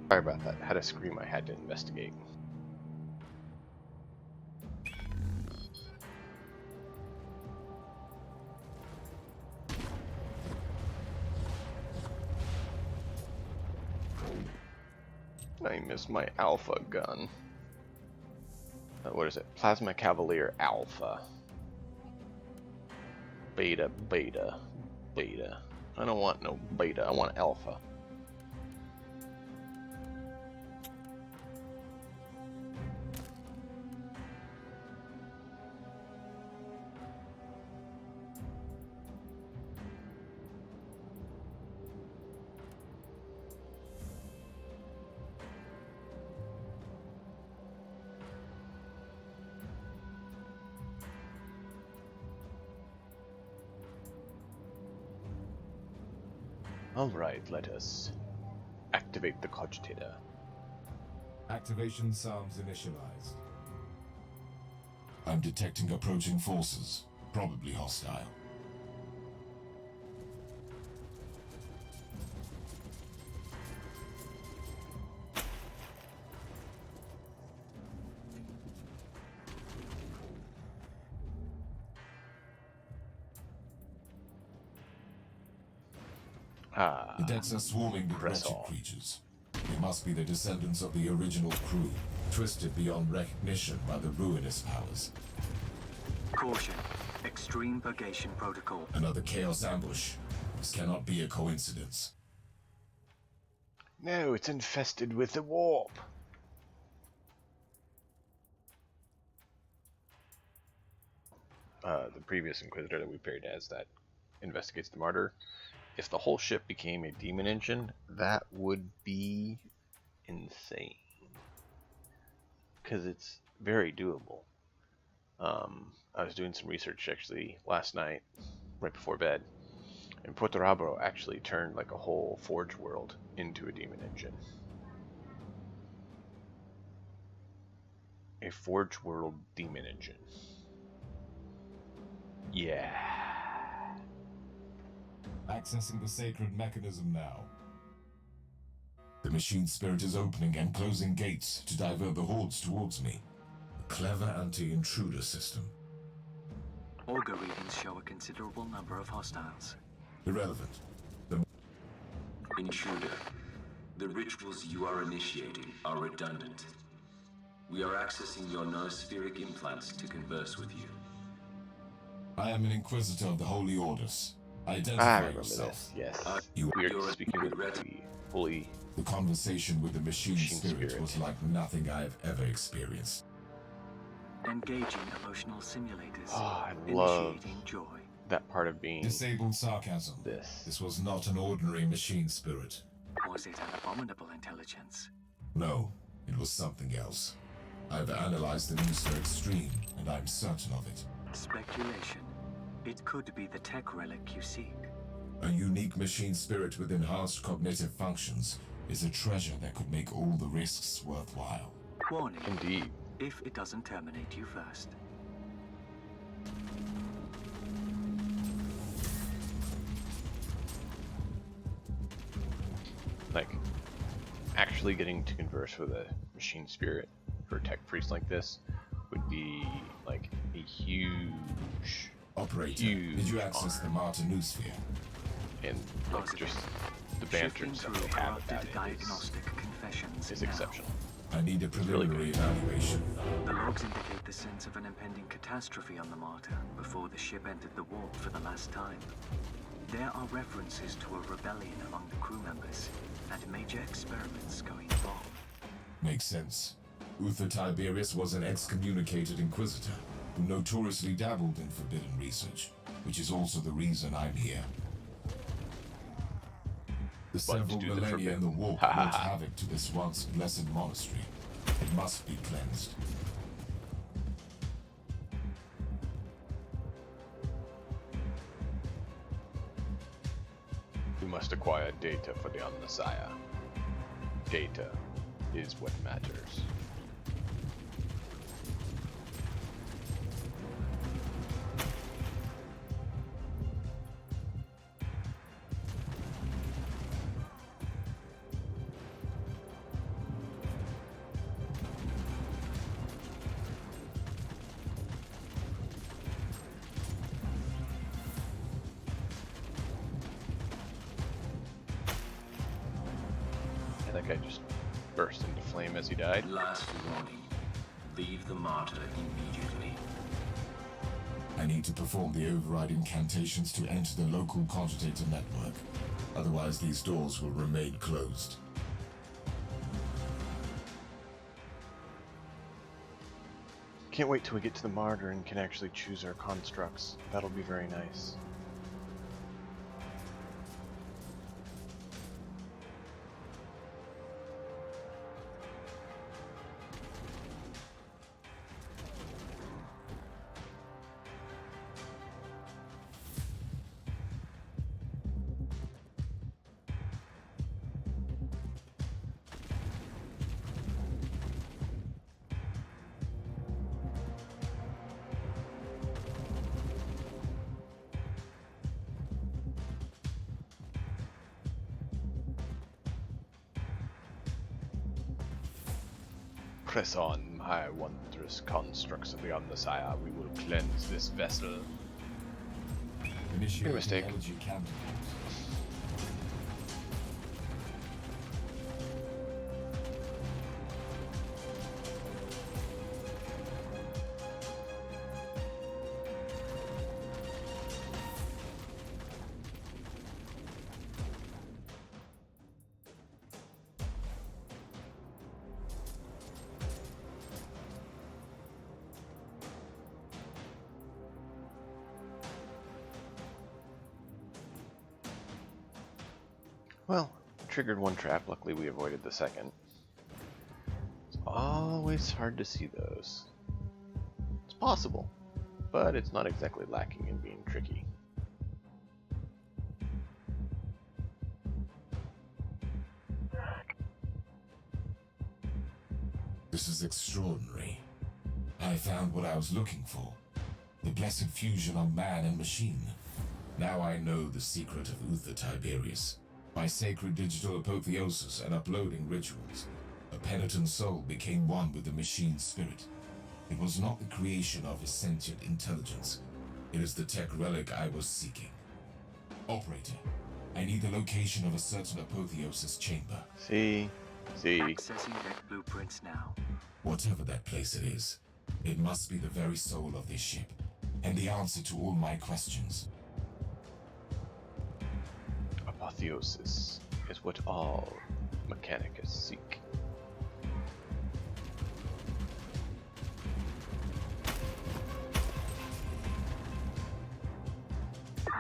Sorry about that. Had a scream I had to investigate. I missed my alpha gun. What is it? Plasma Cavalier Alpha. Beta, beta, beta. I don't want no beta, I want alpha. Alright, let us activate the cogitator. Activation sounds initialized. I'm detecting approaching forces, probably hostile. The decks are swarming with press wretched on. creatures. They must be the descendants of the original crew, twisted beyond recognition by the ruinous powers. Caution. Extreme purgation protocol. Another chaos ambush. This cannot be a coincidence. No, it's infested with the warp. The previous Inquisitor that we paired as that investigates the Martyr, if the whole ship became a demon engine, that would be insane. Because it's very doable. I was doing some research actually last night, right before bed, and Puerto Rico actually turned like a whole Forge world into a demon engine. A Forge World Demon Engine. Yeah. Accessing the sacred mechanism now. The machine spirit is opening and closing gates to divert the hordes towards me. A clever anti-intruder system. Auger readings show a considerable number of hostiles. Irrelevant. Intruder, the rituals you are initiating are redundant. We are accessing your noospheric implants to converse with you. I am an Inquisitor of the Holy Orders. I Identify remember yourself. this, yes. You We you're are speaking with regret- the holy... The conversation with the machine spirit spirit. was like nothing I have ever experienced. Engaging emotional simulators. Oh, I love Initiating joy. that part of being Disabled sarcasm. this. This was not an ordinary machine spirit. Was it an abominable intelligence? No, it was something else. I've analyzed the news to extreme, and I'm certain of it. Speculation. It could be the tech relic you seek. A unique machine spirit with enhanced cognitive functions is a treasure that could make all the risks worthwhile. Warning. Indeed. If it doesn't terminate you first. Like, actually getting to converse with a machine spirit for a tech priest like this would be like a huge Operator, Huge did you access the honor. Martyr noosphere? and like Positive. just the banter Shifting and stuff through they have about corrupted it diagnostic confessions is now. exceptional. I need a preliminary evaluation. The logs indicate the sense of an impending catastrophe on the Martyr before the ship entered the warp for the last time. There are references to a rebellion among the crew members and major experiments going wrong. Makes sense. Uther Tiberius was an excommunicated Inquisitor who notoriously dabbled in forbidden research, which is also the reason I'm here. The What, to several do the millennia in the forbidden? warp wrought havoc to this once blessed monastery. It must be cleansed. We must acquire data for the Messiah. Data is what matters. And that guy just burst into flame as he died. Last warning. Leave the Martyr immediately. I need to perform the override incantations to enter the local cogitator network. Otherwise, these doors will remain closed. Can't wait till we get to the Martyr and can actually choose our constructs. That'll be very nice. Press on, my wondrous constructs of the Messiah. We will cleanse this vessel. Initiating mistake. energy counterpulse. Well, triggered one trap. Luckily, we avoided the second. It's always hard to see those. It's possible, but it's not exactly lacking in being tricky. This is extraordinary. I found what I was looking for. The blessed fusion of man and machine. Now I know the secret of Uther Tiberius. By sacred digital apotheosis and uploading rituals, a penitent soul became one with the machine spirit. It was not the creation of a sentient intelligence. It is the tech relic I was seeking. Operator, I need the location of a certain apotheosis chamber. See? Accessing deck blueprints now. Whatever that place it is, it must be the very soul of this ship, and the answer to all my questions. Apotheosis is what all Mechanicus seek.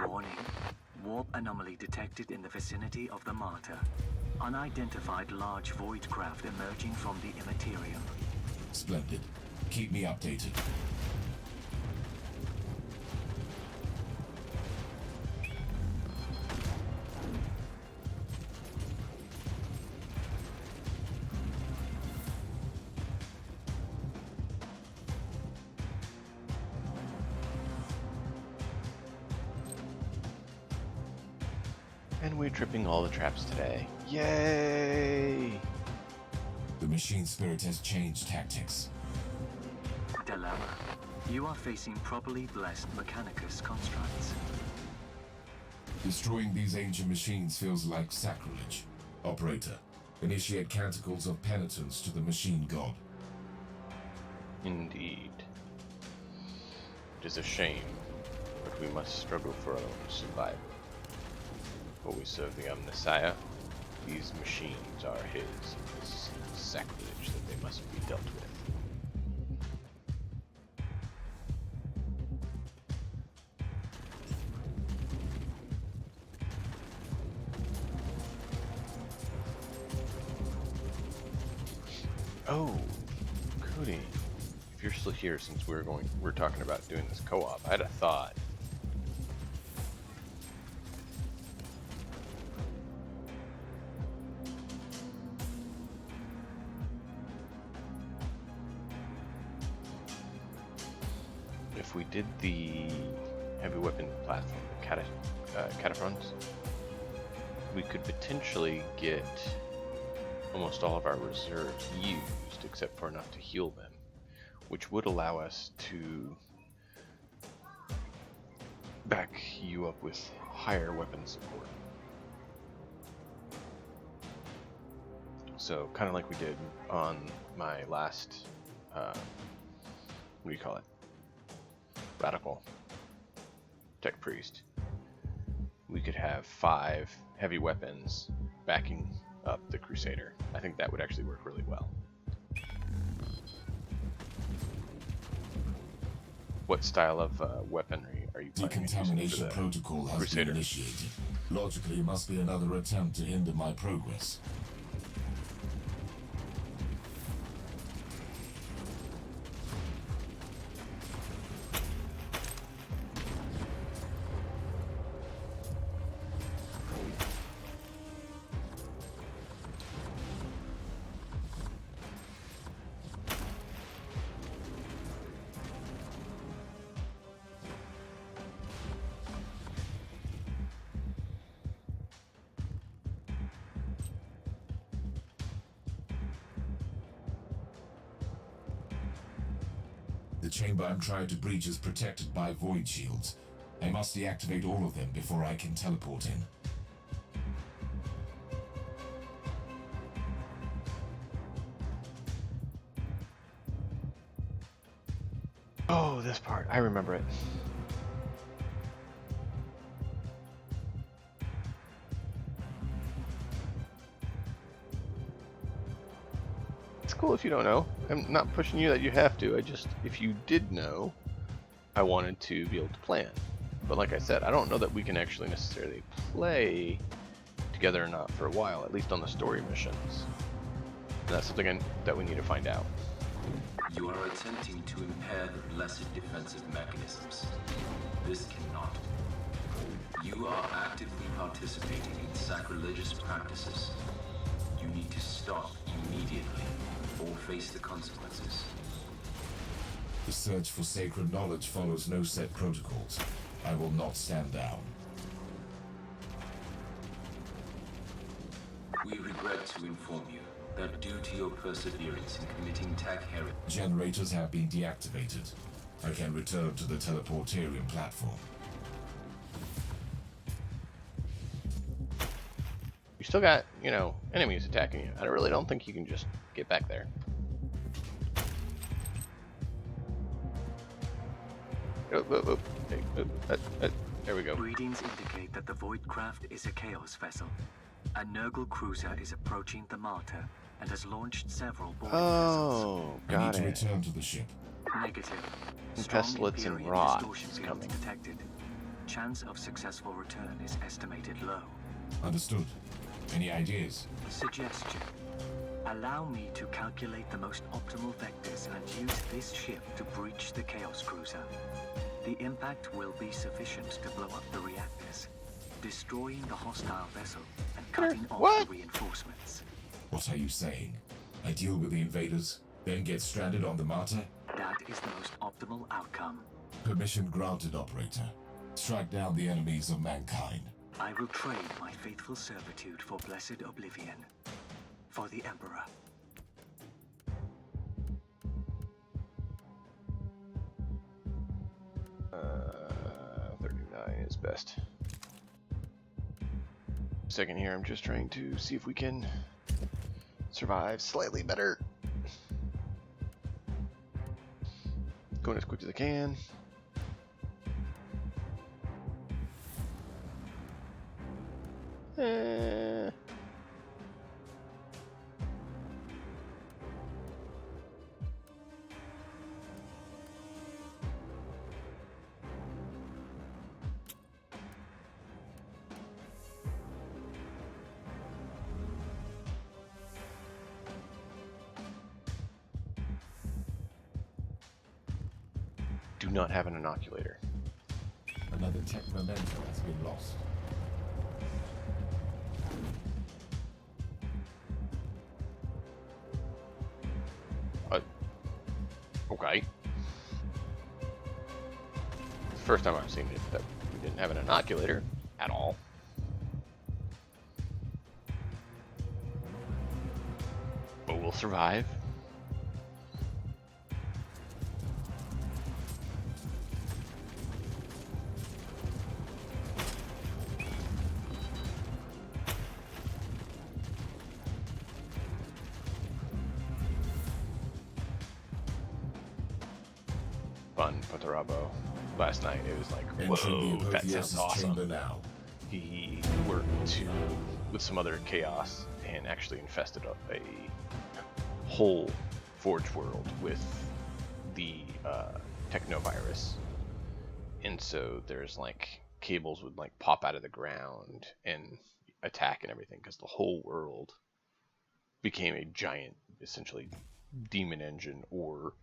Warning. Warp anomaly detected in the vicinity of the Martyr. Unidentified large void craft emerging from the immaterium. Splendid. Keep me updated. And we're tripping all the traps today. Yay! The machine spirit has changed tactics. Dilemma. You are facing properly blessed Mechanicus constructs. Destroying these ancient machines feels like sacrilege. Operator, initiate canticles of penitence to the machine god. Indeed. It is a shame, but we must struggle for our own survival. For we serve the Messiah, these machines are his. It is sacrilege that they must be dealt with. Oh, Cody, if you're still here, since we're talking about doing this co-op, I had a thought. If we did the heavy weapon platform, the cataphrons, we could potentially get almost all of our reserves used, except for enough to heal them, which would allow us to back you up with higher weapon support. So, kind of like we did on my last, what do you call it? Radical Tech Priest. We could have 5 heavy weapons backing up the Crusader. I think that would actually work really well. What style of weaponry are you planning on using for Decontamination the protocol has Crusader? been initiated. Logically, it must be another attempt to hinder my progress. The chamber I'm trying to breach is protected by void shields. I must deactivate all of them before I can teleport in. Oh, this part. I remember it. It's cool if you don't know. I'm not pushing you that you have to. If you did know, I wanted to be able to plan. But like I said, I don't know that we can actually necessarily play together or not for a while, at least on the story missions. And that's something that we need to find out. You are attempting to impair the blessed defensive mechanisms. This cannot. You are actively participating in sacrilegious practices. You need to stop immediately or face the consequences. The search for sacred knowledge follows no set protocols. I will not stand down. We regret to inform you that due to your perseverance in committing tech heresy, Generators have been deactivated. I can return to the teleportarium platform. You still got, you know, enemies attacking you. I really don't think you can just get back there. Oh, oh, oh. Hey, there we go. Readings indicate that the Voidcraft is a Chaos vessel. A Nurgle cruiser is approaching the Martyr and has launched several boarding vessels. Oh, I need got to it. return to the ship. Negative. And Strong pestilence and Imperial rot distortion is fields coming. detected. Chance of successful return is estimated low. Understood. Any ideas? Suggestion. Allow me to calculate the most optimal vectors and use this ship to breach the Chaos Cruiser. The impact will be sufficient to blow up the reactors, destroying the hostile vessel and cutting off What? the reinforcements. What are you saying? I deal with the invaders, then get stranded on the Martyr? That is the most optimal outcome. Permission granted, Operator. Strike down the enemies of mankind. I will trade my faithful servitude for blessed oblivion. For the Emperor. 39 is best. Second here, I'm just trying to see if we can survive slightly better. Going as quick as I can. Do not have an inoculator. Another tech memento has been lost. Okay. First time I've seen it that we didn't have an inoculator at all. But we'll survive. Fun Patarabo last night. It was like, Entering the whoa, that sounds Apotheosis awesome. chamber now. He worked with some other chaos and actually infested a whole Forge world with the technovirus. And so there's like cables would like pop out of the ground and attack and everything because the whole world became a giant, essentially, demon engine or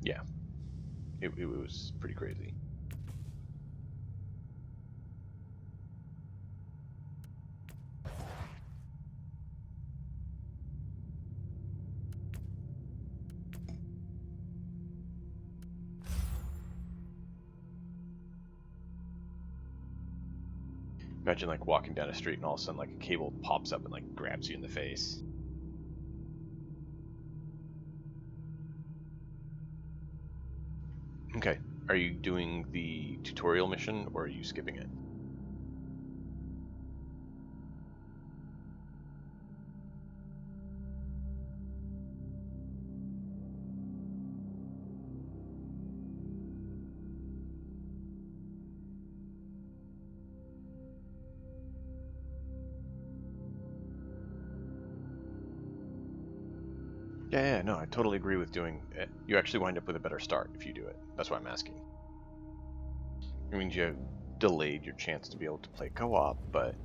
yeah, it was pretty crazy. Imagine like walking down a street and all of a sudden like a cable pops up and like grabs you in the face. Okay, are you doing the tutorial mission or are you skipping it? Yeah, no, I totally agree with doing it. You actually wind up with a better start if you do it. That's why I'm asking. It means you delayed your chance to be able to play co-op, but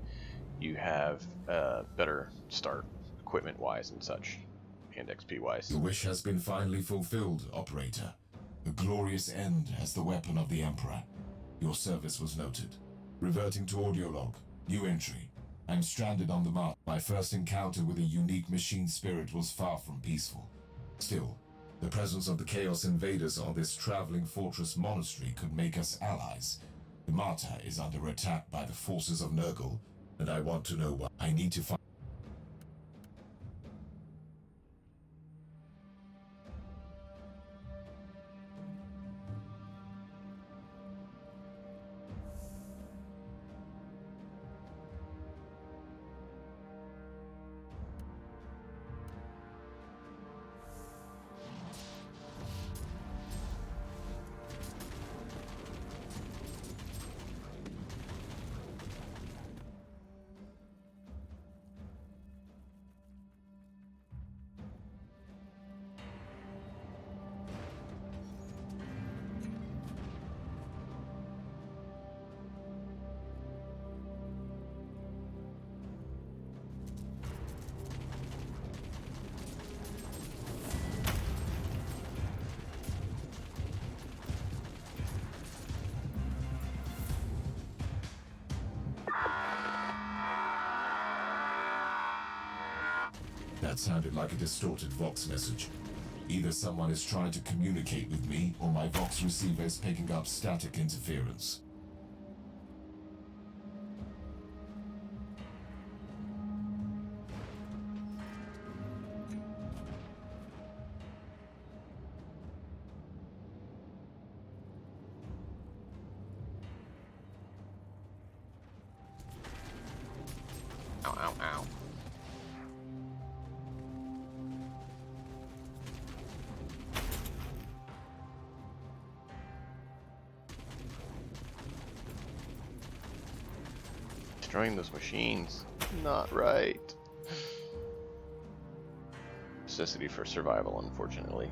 you have a better start equipment-wise and such, and XP-wise. Your wish has been finally fulfilled, Operator. A glorious end as the weapon of the Emperor. Your service was noted. Reverting to audio log. New entry. I'm stranded on the Mark. My first encounter with a unique machine spirit was far from peaceful. Still, the presence of the Chaos Invaders on this traveling fortress monastery could make us allies. The Martyr is under attack by the forces of Nurgle, and I want to know what I need to find. That sounded like a distorted Vox message. Either someone is trying to communicate with me, or my Vox receiver is picking up static interference. Ow, ow, ow. Destroying those machines. Not right. Necessity for survival, unfortunately.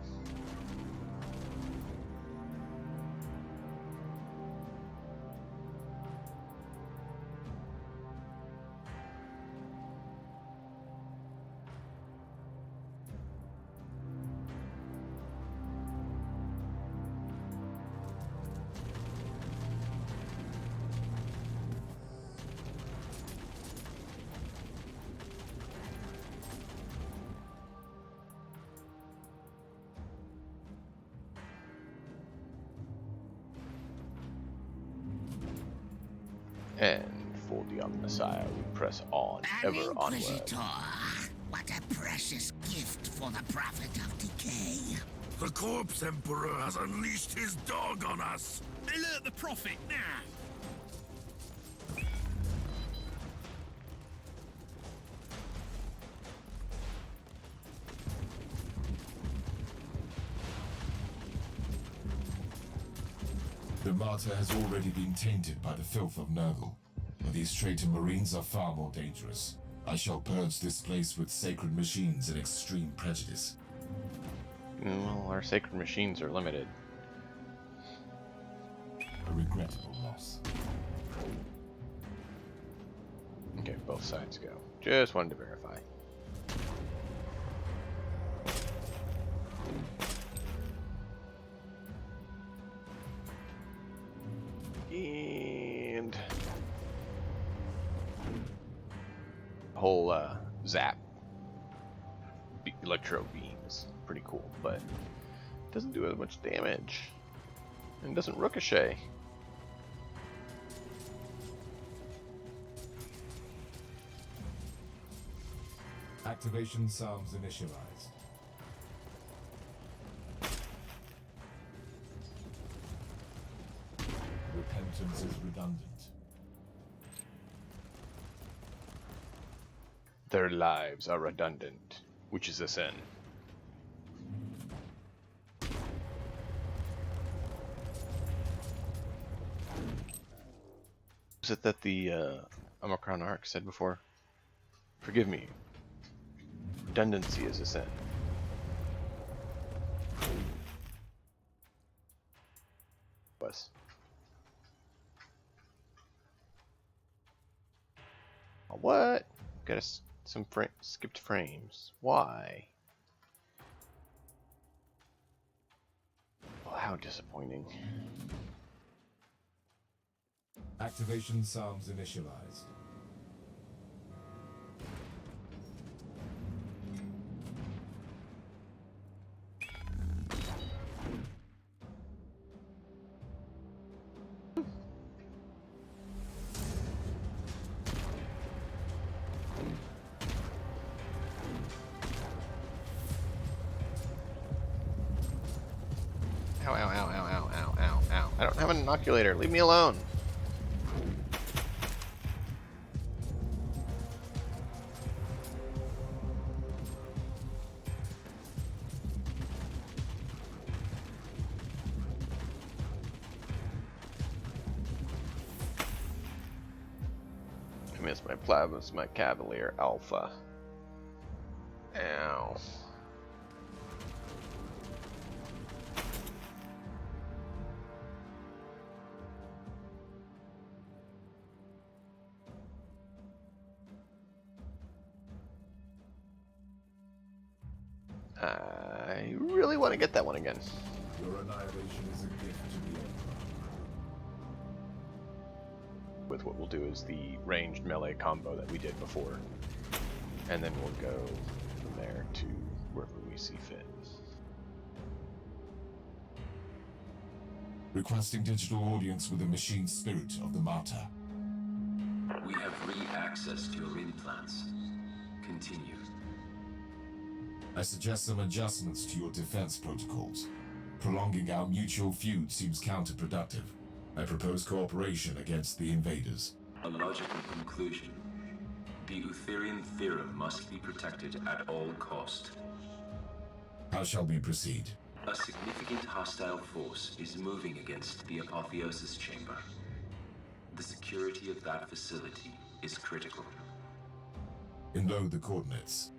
And for the Messiah, we press on, An ever onward. Inquisitor! What a precious gift for the Prophet of Decay. The Corpse Emperor has unleashed his dog on us! Alert the Prophet now! The Martyr has already been tainted by the filth of Nurgle, but these traitor Marines are far more dangerous. I shall purge this place with sacred machines and extreme prejudice. Well, our sacred machines are limited. A regrettable loss. Okay, both sides go. Just wanted to verify. And whole zap electro beam is pretty cool, but it doesn't do as much damage and doesn't ricochet. Activation Psalms initialized. Repentance is redundant. Their lives are redundant, which is a sin. Was it that the Omicron Arc said before? Forgive me. Redundancy is a sin. Was. What? Got some skipped frames. Why? Well, how disappointing. Activation Psalms initialized. Ow, ow, ow, ow, ow, ow, ow, ow. I don't have an inoculator. Leave me alone. I miss my plasmas, my Cavalier Alpha. Ow. I really want to get that one again. Your annihilation is a gift to the Emperor. With what we'll do is the ranged melee combo that we did before. And then we'll go from there to wherever we see fit. Requesting digital audience with the machine spirit of the Martyr. We have re-accessed your implants. Continue. I suggest some adjustments to your defense protocols. Prolonging our mutual feud seems counterproductive. I propose cooperation against the invaders. A logical conclusion. The Utherian theorem must be protected at all cost. How shall we proceed? A significant hostile force is moving against the Apotheosis Chamber. The security of that facility is critical. Enload the coordinates.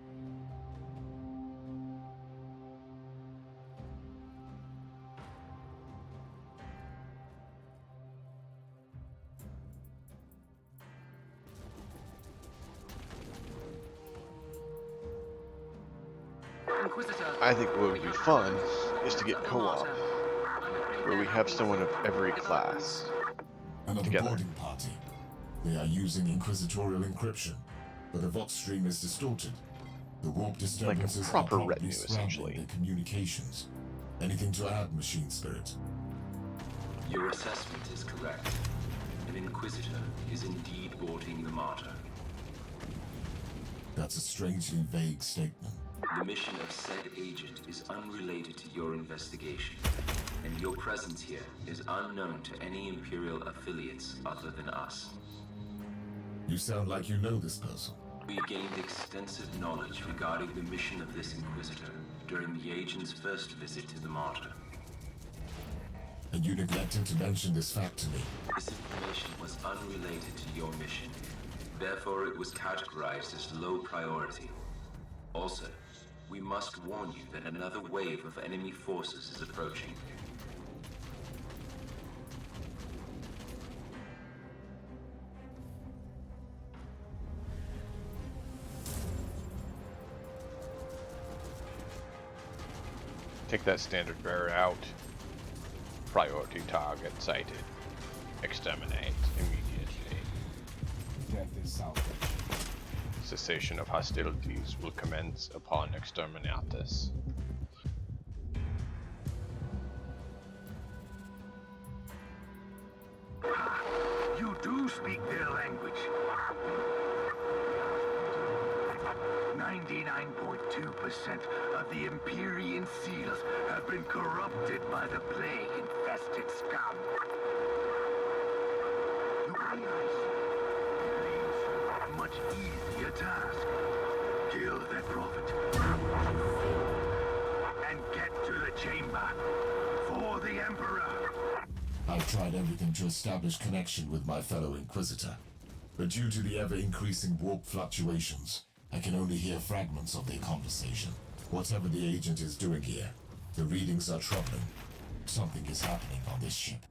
I think what would be fun is to get co-op, where we have someone of every class Another together. boarding party. They are using inquisitorial encryption, but the Vox stream is distorted. The warp disturbances are proper probably retinue, scrambling essentially. their communications. Anything to add, Machine Spirit? Your assessment is correct. An Inquisitor is indeed boarding the Martyr. That's a strangely vague statement. The mission of said agent is unrelated to your investigation, and your presence here is unknown to any Imperial affiliates other than us. You sound like you know this person. We gained extensive knowledge regarding the mission of this Inquisitor during the agent's first visit to the Martyr. And you neglected to mention this fact to me. This information was unrelated to your mission. Therefore, it was categorized as low priority. Also, we must warn you that another wave of enemy forces is approaching. Take that standard bearer out. Priority target sighted. Exterminate immediately. Death is salvage. Cessation of hostilities will commence upon exterminatus. You do speak their language. 99.2% of the Empyrean seals have been corrupted by the plague-infested scum. You realize it leaves a much easier task. Kill that prophet. And get to the chamber. For the Emperor. I've tried everything to establish connection with my fellow Inquisitor, but due to the ever-increasing warp fluctuations, I can only hear fragments of their conversation. Whatever the agent is doing here, the readings are troubling. Something is happening on this ship.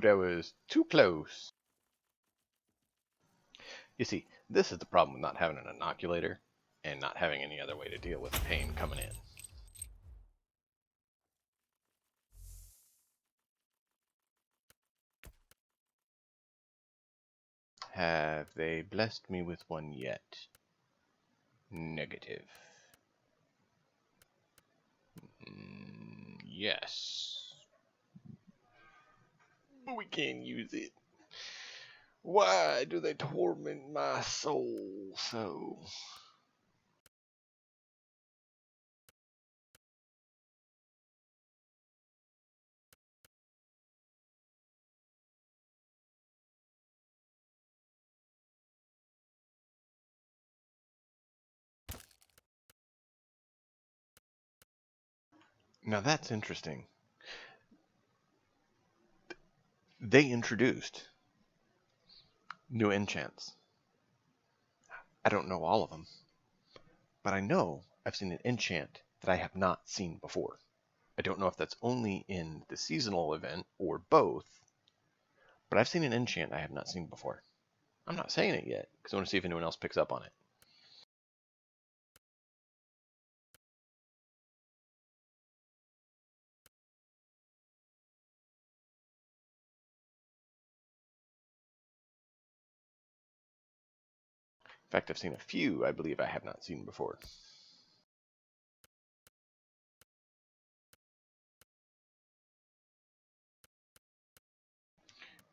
I was too close. You see, this is the problem with not having an inoculator and not having any other way to deal with pain coming in. Have they blessed me with one yet? Negative. Yes. But we can't use it. Why do they torment my soul so? Now that's interesting. They introduced new enchants. I don't know all of them, but I know I've seen an enchant that I have not seen before. I don't know if that's only in the seasonal event or both, but I've seen an enchant I have not seen before. I'm not saying it yet, because I want to see if anyone else picks up on it. In fact, I've seen a few I believe I have not seen before.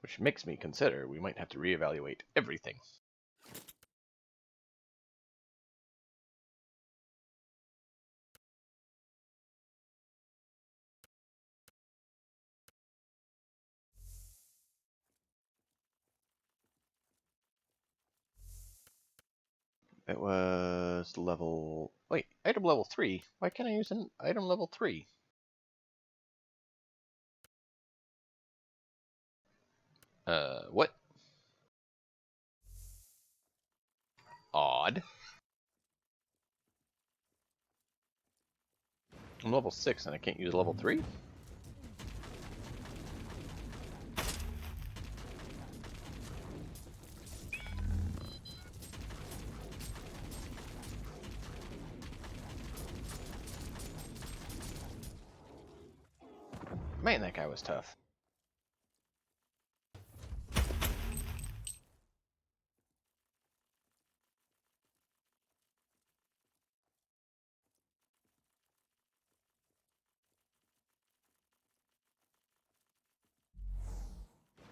Which makes me consider we might have to reevaluate everything. It was level... Wait, item level 3? Why can't I use an item level 3? What? Odd. I'm level 6 and I can't use level 3? Man, that guy was tough.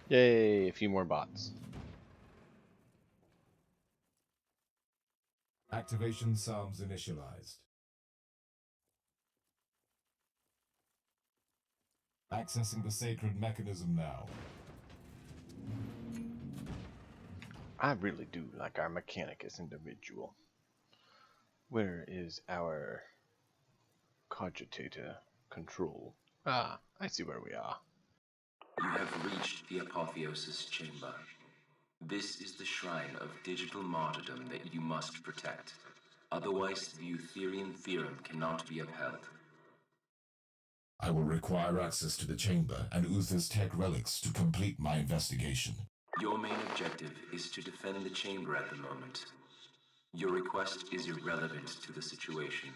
Yay, a few more bots. Activation sounds initialized. Accessing the sacred mechanism now. I really do like our Mechanicus individual. Where is our cogitator control? Ah, I see where we are. You have reached the Apotheosis Chamber. This is the shrine of digital martyrdom that you must protect. Otherwise, the Eutherian theorem cannot be upheld. I will require access to the chamber and Uther's tech relics to complete my investigation. Your main objective is to defend the chamber at the moment. Your request is irrelevant to the situation.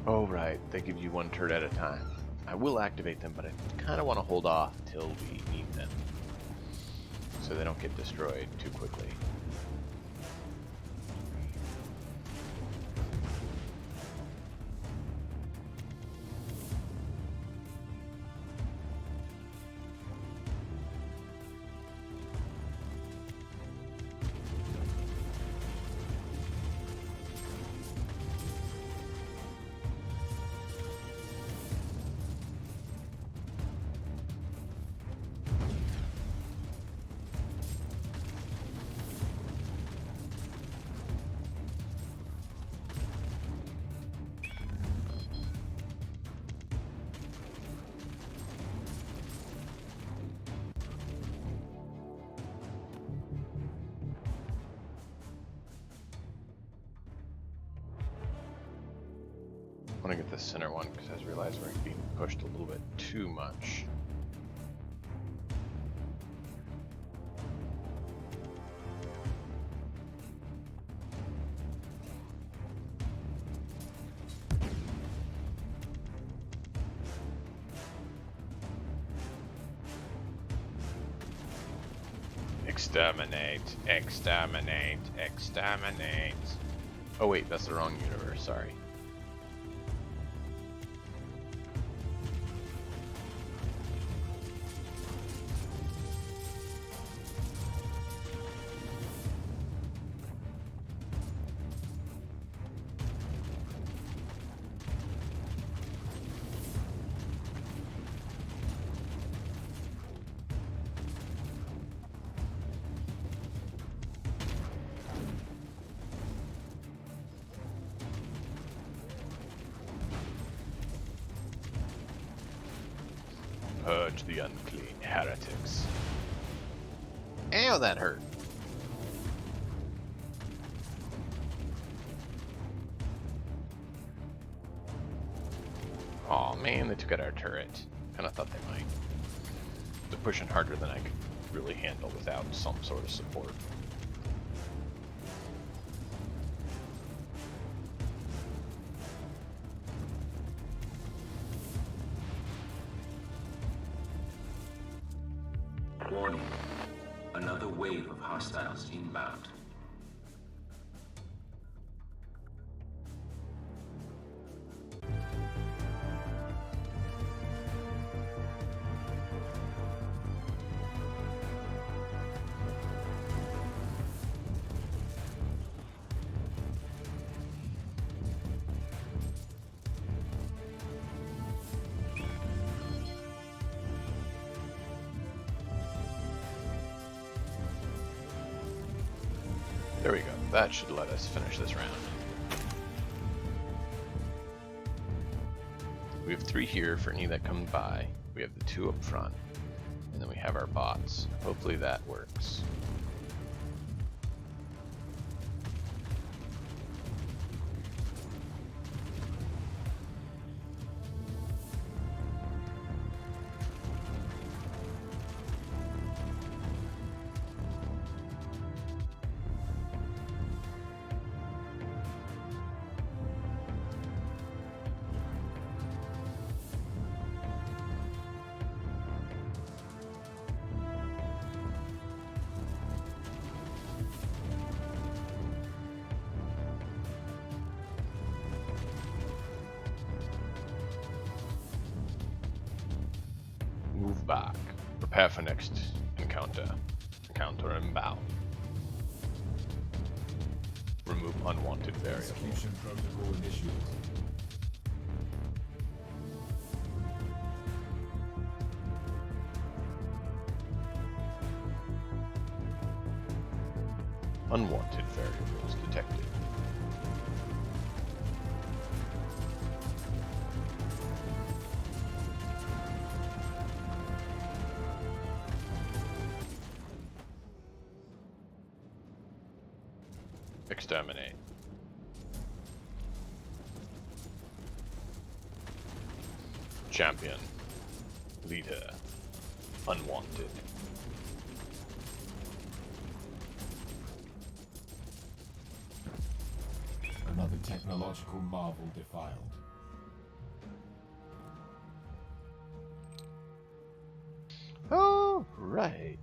Oh right, they give you one turret at a time. I will activate them, but I kind of want to hold off till we need them, so they don't get destroyed too quickly. I want to get the center one because I just realized we're being pushed a little bit too much. Exterminate, exterminate, exterminate. Oh wait, that's the wrong universe, sorry. Purge the unclean heretics. Ow, that hurt. Aw, man, they took out our turret. Kinda thought they might. They're pushing harder than I could really handle without some sort of support. Warning. Another wave of hostiles inbound. There we go. That should let us finish this round. We have 3 here for any that come by. We have the 2 up front. And then we have our bots. Hopefully that works. Move back. Prepare for next encounter. Encounter inbound. Remove unwanted variable. Execution protocol initiated. Unwanted variables detected. Exterminate. Champion. Leader. Unwanted. Another technological marvel defiled. Oh, right.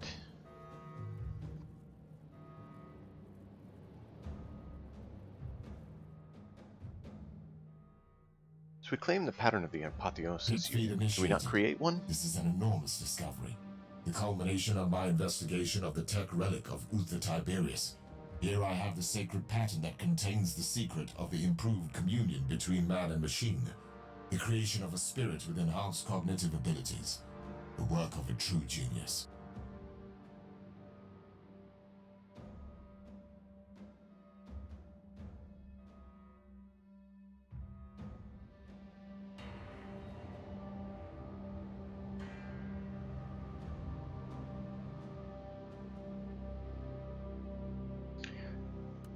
So we claim the pattern of the apotheosis Heat feed unit. Should we not initiated. create one? This is an enormous discovery. The culmination of my investigation of the tech relic of Uther Tiberius. Here I have the sacred pattern that contains the secret of the improved communion between man and machine. The creation of a spirit with enhanced cognitive abilities. The work of a true genius.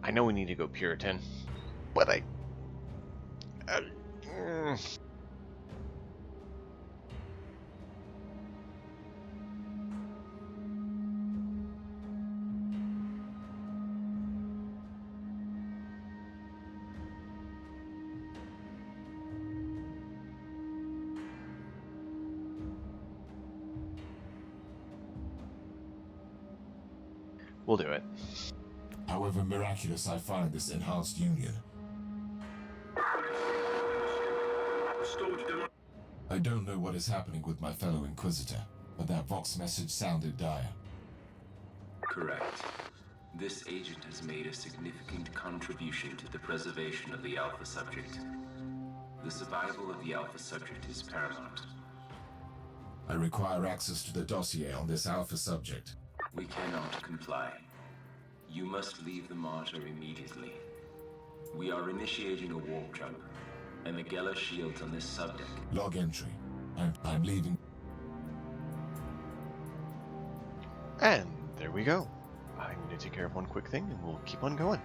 I know we need to go Puritan, but We'll do it. However miraculous I find this enhanced union, I don't know what is happening with my fellow Inquisitor, but that Vox message sounded dire. Correct. This agent has made a significant contribution to the preservation of the Alpha subject. The survival of the Alpha subject is paramount. I require access to the dossier on this Alpha subject. We cannot comply. You must leave the Martyr immediately. We are initiating a warp jump, and the Geller shields on this subdeck. Log entry. I'm leaving. And there we go. I'm going to take care of one quick thing, and we'll keep on going.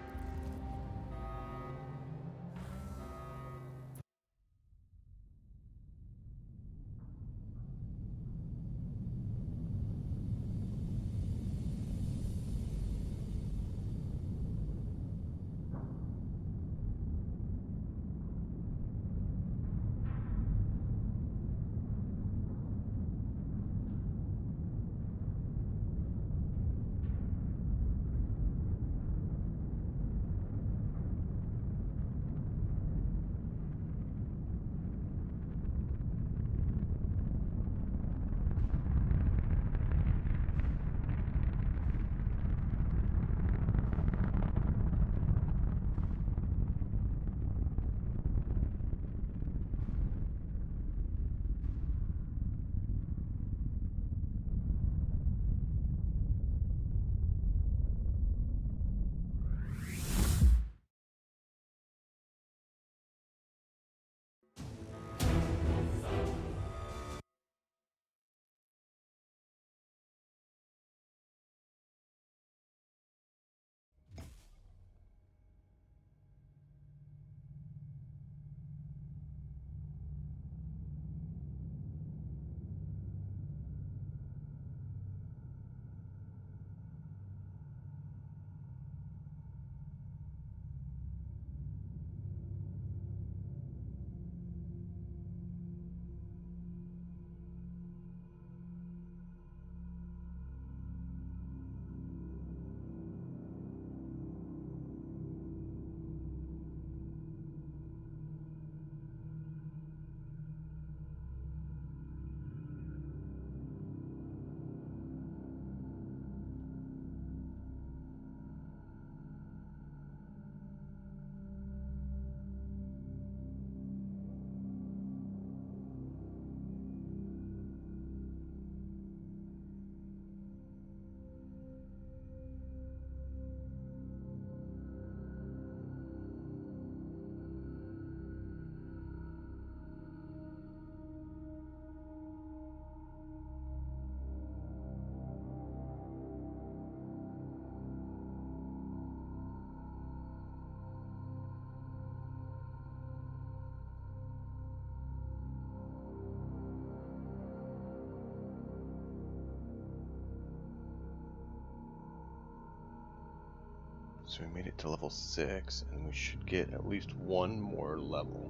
So we made it to level 6, and we should get at least one more level.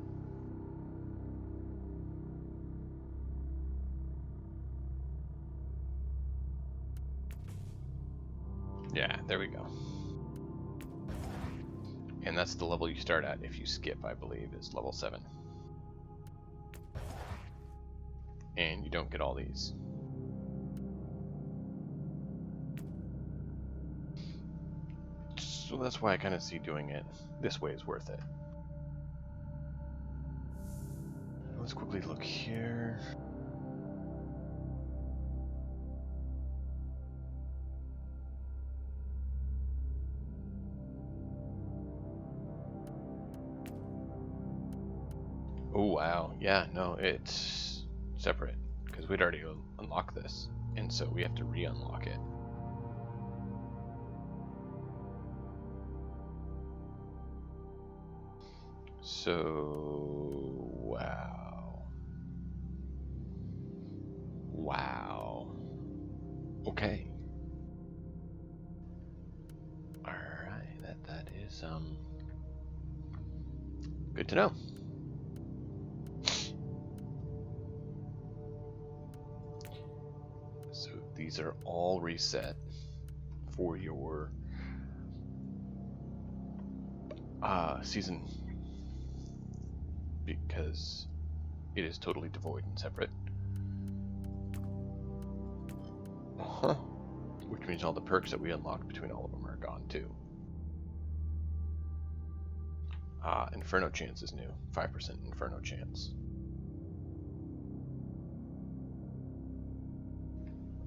Yeah, there we go. And that's the level you start at if you skip, I believe, is level 7. And you don't get all these. So that's why I kind of see doing it this way is worth it. Let's quickly look here. Oh wow, yeah, no, it's separate because we'd already unlocked this, and so we have to re-unlock it. So Wow. Wow. Okay. Alright, that is good to know. So these are all reset for your season, because it is totally devoid and separate. Which means all the perks that we unlocked between all of them are gone too. Inferno chance is new. 5% Inferno chance.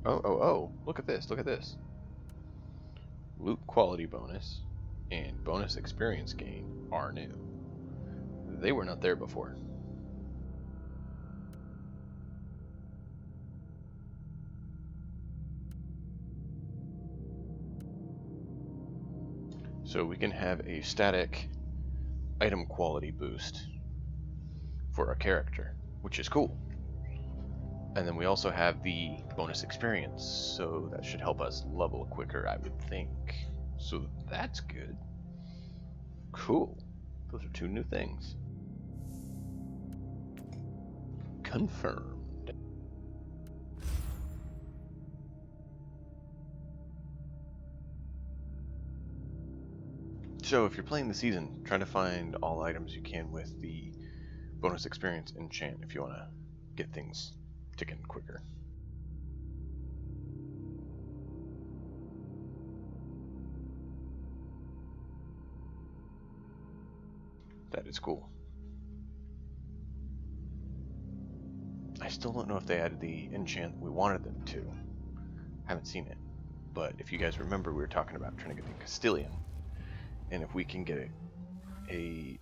Oh, look at this, look at this. Loot quality bonus and bonus experience gain are new. They were not there before. So we can have a static item quality boost for a character, which is cool. And then we also have the bonus experience, so that should help us level quicker, I would think. So that's good. Cool. Those are two new things. Confirmed. So if you're playing the season, try to find all items you can with the bonus experience enchant if you want to get things ticking quicker. That is cool. I still don't know if they added the enchant we wanted them to. Haven't seen it. But if you guys remember, we were talking about trying to get the Castilian. And if we can get a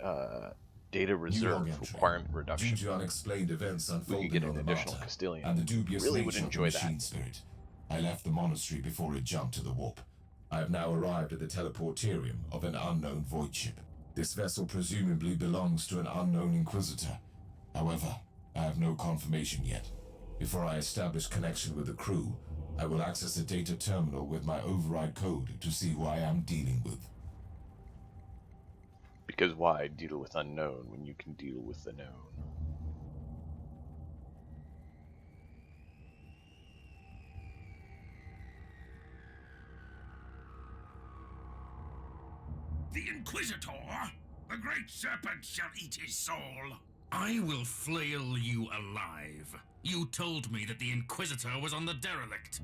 data reserve requirement reduction, Due to unexplained events we unfolding could get on an the additional Martyr Castilian. and the dubious Really would nature enjoy of the that. machine spirit, I left the monastery before it jumped to the warp. I have now arrived at the teleporterium of an unknown void ship. This vessel presumably belongs to an unknown Inquisitor. However, I have no confirmation yet. Before I establish connection with the crew, I will access a data terminal with my override code to see who I am dealing with. Because why deal with unknown when you can deal with the known? The Inquisitor? The great serpent shall eat his soul. I will flail you alive. You told me that the Inquisitor was on the derelict.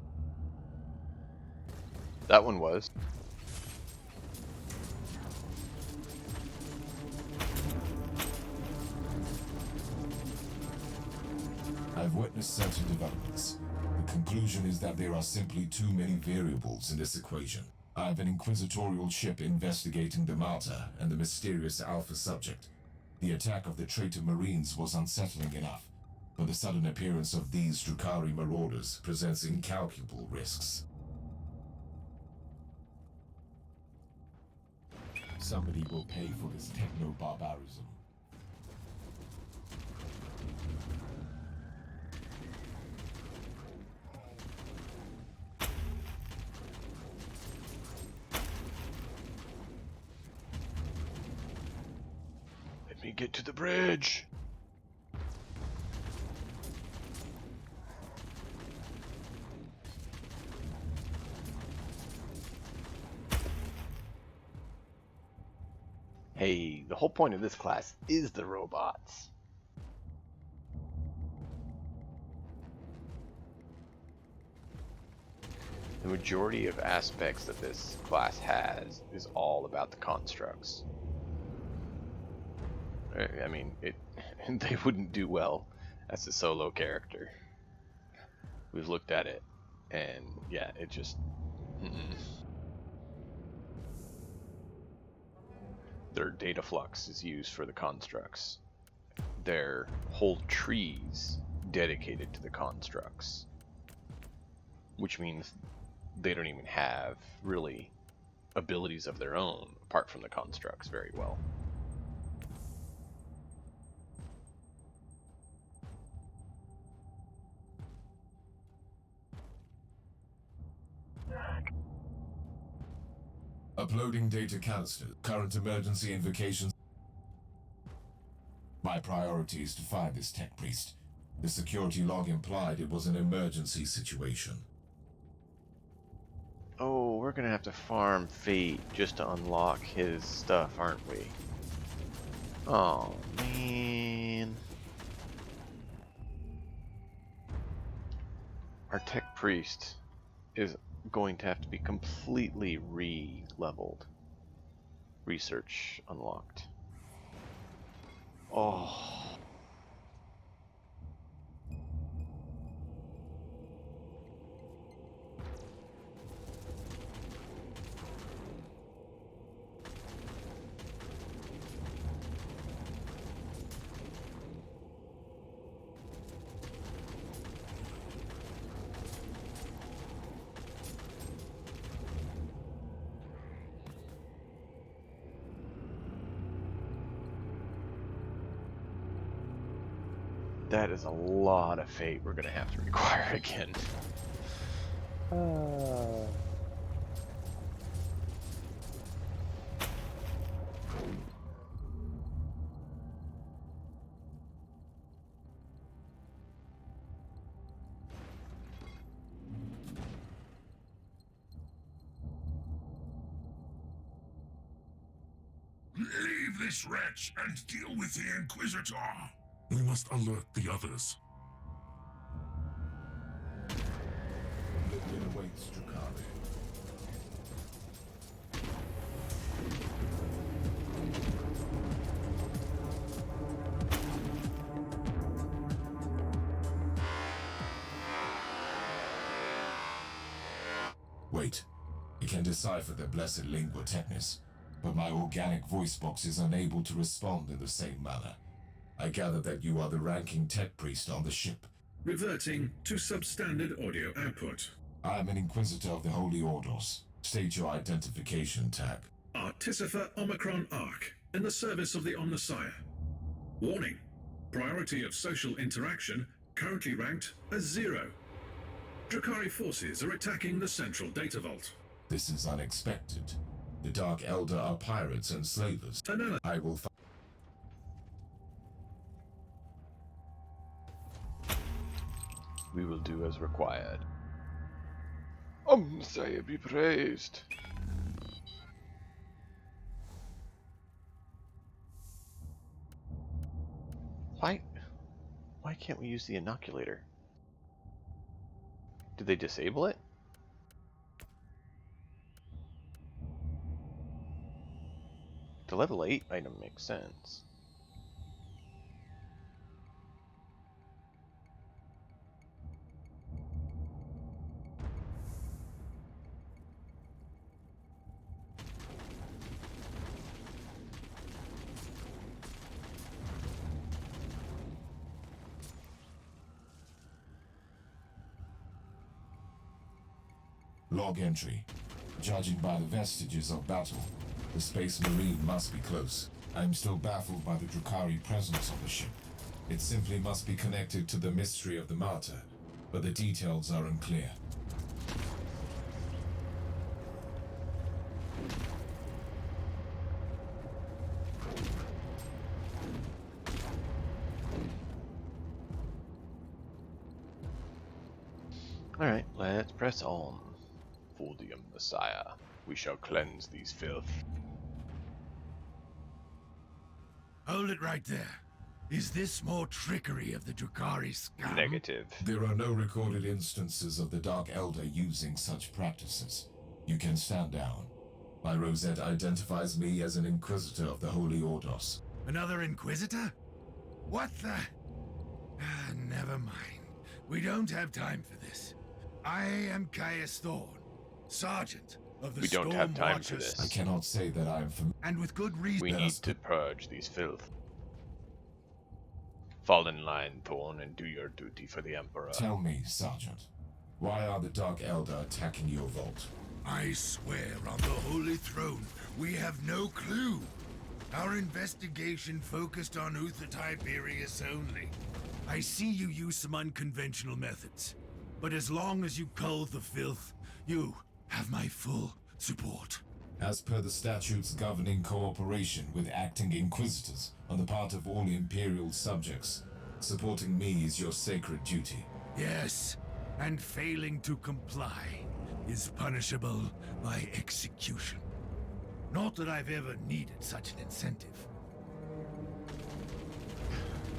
That one was. I've witnessed certain developments. The conclusion is that there are simply too many variables in this equation. I have an inquisitorial ship investigating the Martyr and the mysterious Alpha subject. The attack of the traitor Marines was unsettling enough, but the sudden appearance of these Drukhari marauders presents incalculable risks. Somebody will pay for this techno-barbarism. Let me get to the bridge. Hey, the whole point of this class is the robots. The majority of aspects that this class has is all about the constructs. I mean, they wouldn't do well as a solo character. We've looked at it, and yeah, it just... Their data flux is used for the constructs. Their whole trees dedicated to the constructs. Which means they don't even have, really, abilities of their own, apart from the constructs, very well. Uploading data canister. Current emergency invocations. My priority is to find this tech priest. The security log implied it was an emergency situation. Oh, we're gonna have to farm Fate just to unlock his stuff, aren't we? Oh, man. Our tech priest is going to have to be completely re-leveled. Research unlocked. Oh. That is a lot of fate we're gonna have to require again. Leave this wretch and deal with the Inquisitor. We must alert the others. It awaits Drakari. Wait. I can decipher the blessed lingua technis, but my organic voice box is unable to respond in the same manner. I gather that you are the ranking tech priest on the ship. Reverting to substandard audio output. I am an Inquisitor of the Holy Orders. State your identification tag. Artificer Omicron Arc, in the service of the Omnissiah. Warning. Priority of social interaction currently ranked as 0. Drakari forces are attacking the central data vault. This is unexpected. The Dark Elder are pirates and slavers. I will We will do as required. Messiah be praised. Why can't we use the inoculator? Did they disable it? The level 8 item makes sense. Log entry. Judging by the vestiges of battle, the Space Marine must be close. I'm still baffled by the Drakari presence on the ship. It simply must be connected to the mystery of the Martyr, but the details are unclear. Alright, let's press on. For the Messiah, we shall cleanse these filth. Hold it right there. Is this more trickery of the Drakari scum? Negative. There are no recorded instances of the Dark Elder using such practices. You can stand down. My rosette identifies me as an Inquisitor of the Holy Orders. Another Inquisitor? What the? Never mind. We don't have time for this. I am Caius Thorn, Sergeant of the We don't have time for this. I cannot say that I am familiar. And with good reason. We need to purge these filth. Fall in line, Thorn, and do your duty for the Emperor. Tell me, Sergeant, why are the Dark Elder attacking your vault? I swear on the Holy Throne, we have no clue. Our investigation focused on Uther Tiberius only. I see you use some unconventional methods, but as long as you cull the filth, you have my full support. As per the statutes governing cooperation with acting Inquisitors on the part of all Imperial subjects, supporting me is your sacred duty. Yes, and failing to comply is punishable by execution. Not that I've ever needed such an incentive.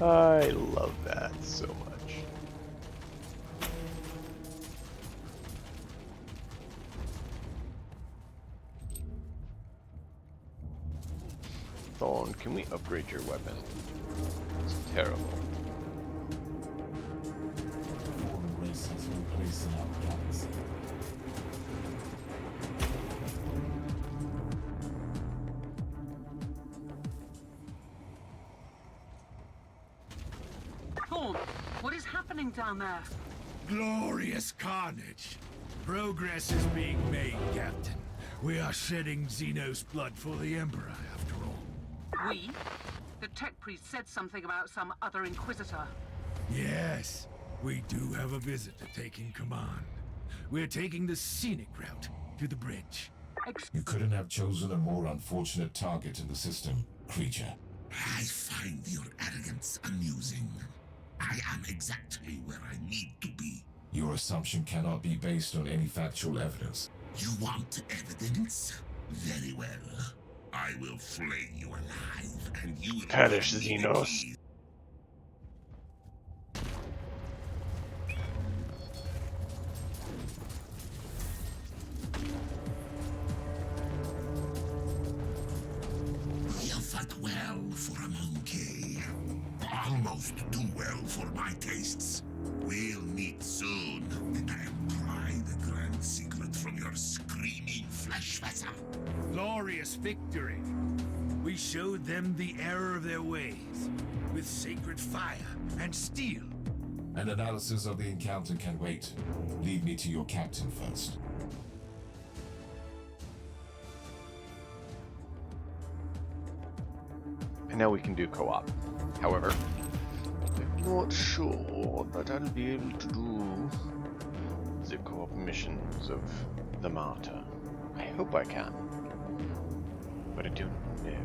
I love that so much. Thorn, can we upgrade your weapon? It's terrible. Fallen races will place in our galaxy. Thorn, what is happening down there? Glorious carnage. Progress is being made, Captain. We are shedding Xenos blood for the Emperor, after all. We? The tech priest said something about some other Inquisitor. Yes, we do have a visitor taking command. We're taking the scenic route to the bridge. You couldn't have chosen a more unfortunate target in the system, creature. I find your arrogance amusing. I am exactly where I need to be. Your assumption cannot be based on any factual evidence. You want evidence? Very well. I will flay you alive, and you will Perish, give me the Xenos. keys. You fought well for a monkey. Almost too well for my tastes. We'll meet soon, and I'll pry the grand secret from your screaming flesh vessel. Glorious victory. We showed them the error of their ways, with sacred fire and steel. An analysis of the encounter can wait. Lead me to your captain first. And now we can do co-op. However, I'm not sure that I'll be able to do the co-op missions of the Martyr. I hope I can, but I don't know.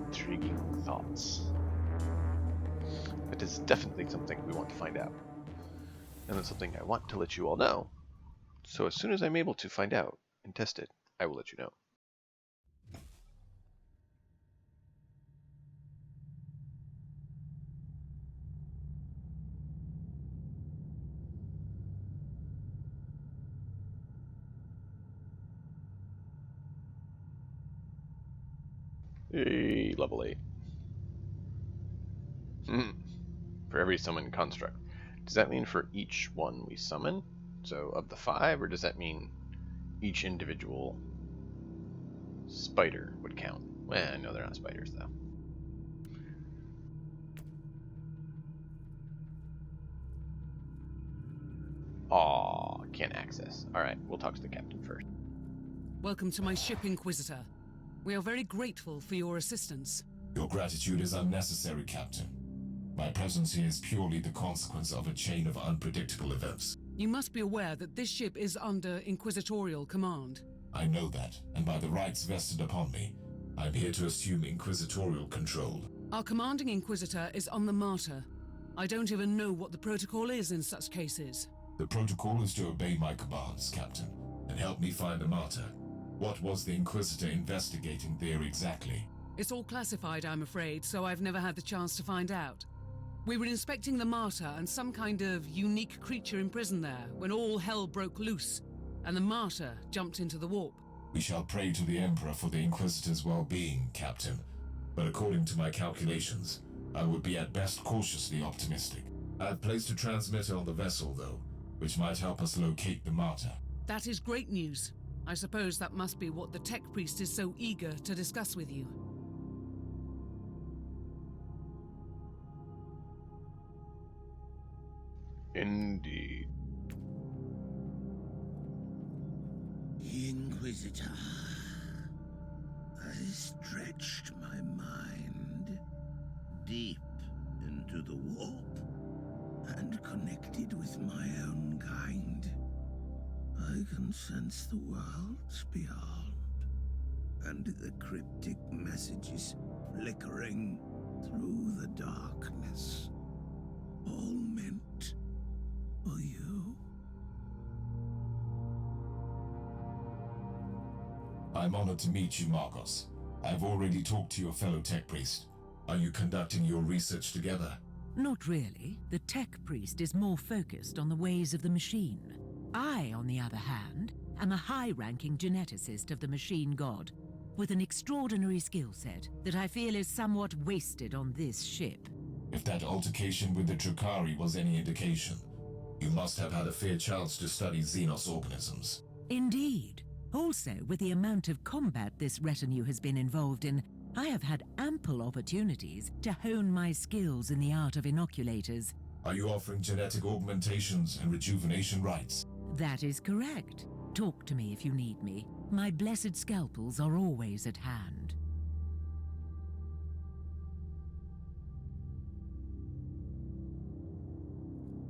Intriguing thoughts. It is definitely something we want to find out. And it's something I want to let you all know. So as soon as I'm able to find out and test it, I will let you know. Hey, level 8. For every summoned construct. Does that mean for each one we summon? So of the 5, or does that mean each individual spider would count? Well, no, they're not spiders though. Aw, can't access. Alright, we'll talk to the captain first. Welcome to my ship, Inquisitor. We are very grateful for your assistance. Your gratitude is unnecessary, Captain. My presence here is purely the consequence of a chain of unpredictable events. You must be aware that this ship is under Inquisitorial command. I know that, and by the rights vested upon me, I'm here to assume Inquisitorial control. Our commanding Inquisitor is on the Martyr. I don't even know what the protocol is in such cases. The protocol is to obey my commands, Captain, and help me find the Martyr. What was the Inquisitor investigating there exactly? It's all classified, I'm afraid, so I've never had the chance to find out. We were inspecting the Martyr and some kind of unique creature imprisoned there when all hell broke loose, and the Martyr jumped into the warp. We shall pray to the Emperor for the Inquisitor's well-being, Captain. But according to my calculations, I would be at best cautiously optimistic. I've placed a transmitter on the vessel, though, which might help us locate the Martyr. That is great news. I suppose that must be what the tech priest is so eager to discuss with you. Indeed. Inquisitor, I stretched my mind deep into the warp and connected with my own kind. I I can sense the worlds beyond, and the cryptic messages flickering through the darkness, all meant for you. I'm honored to meet you, Marcos. I've already talked to your fellow tech priest. Are you conducting your research together? Not really. The tech priest is more focused on the ways of the machine. I, on the other hand, am a high-ranking geneticist of the machine god, with an extraordinary skill set that I feel is somewhat wasted on this ship. If that altercation with the Drukhari was any indication, you must have had a fair chance to study Xenos organisms. Indeed. Also, with the amount of combat this retinue has been involved in, I have had ample opportunities to hone my skills in the art of inoculators. Are you offering genetic augmentations and rejuvenation rites? That is correct. Talk to me if you need me. My blessed scalpels are always at hand.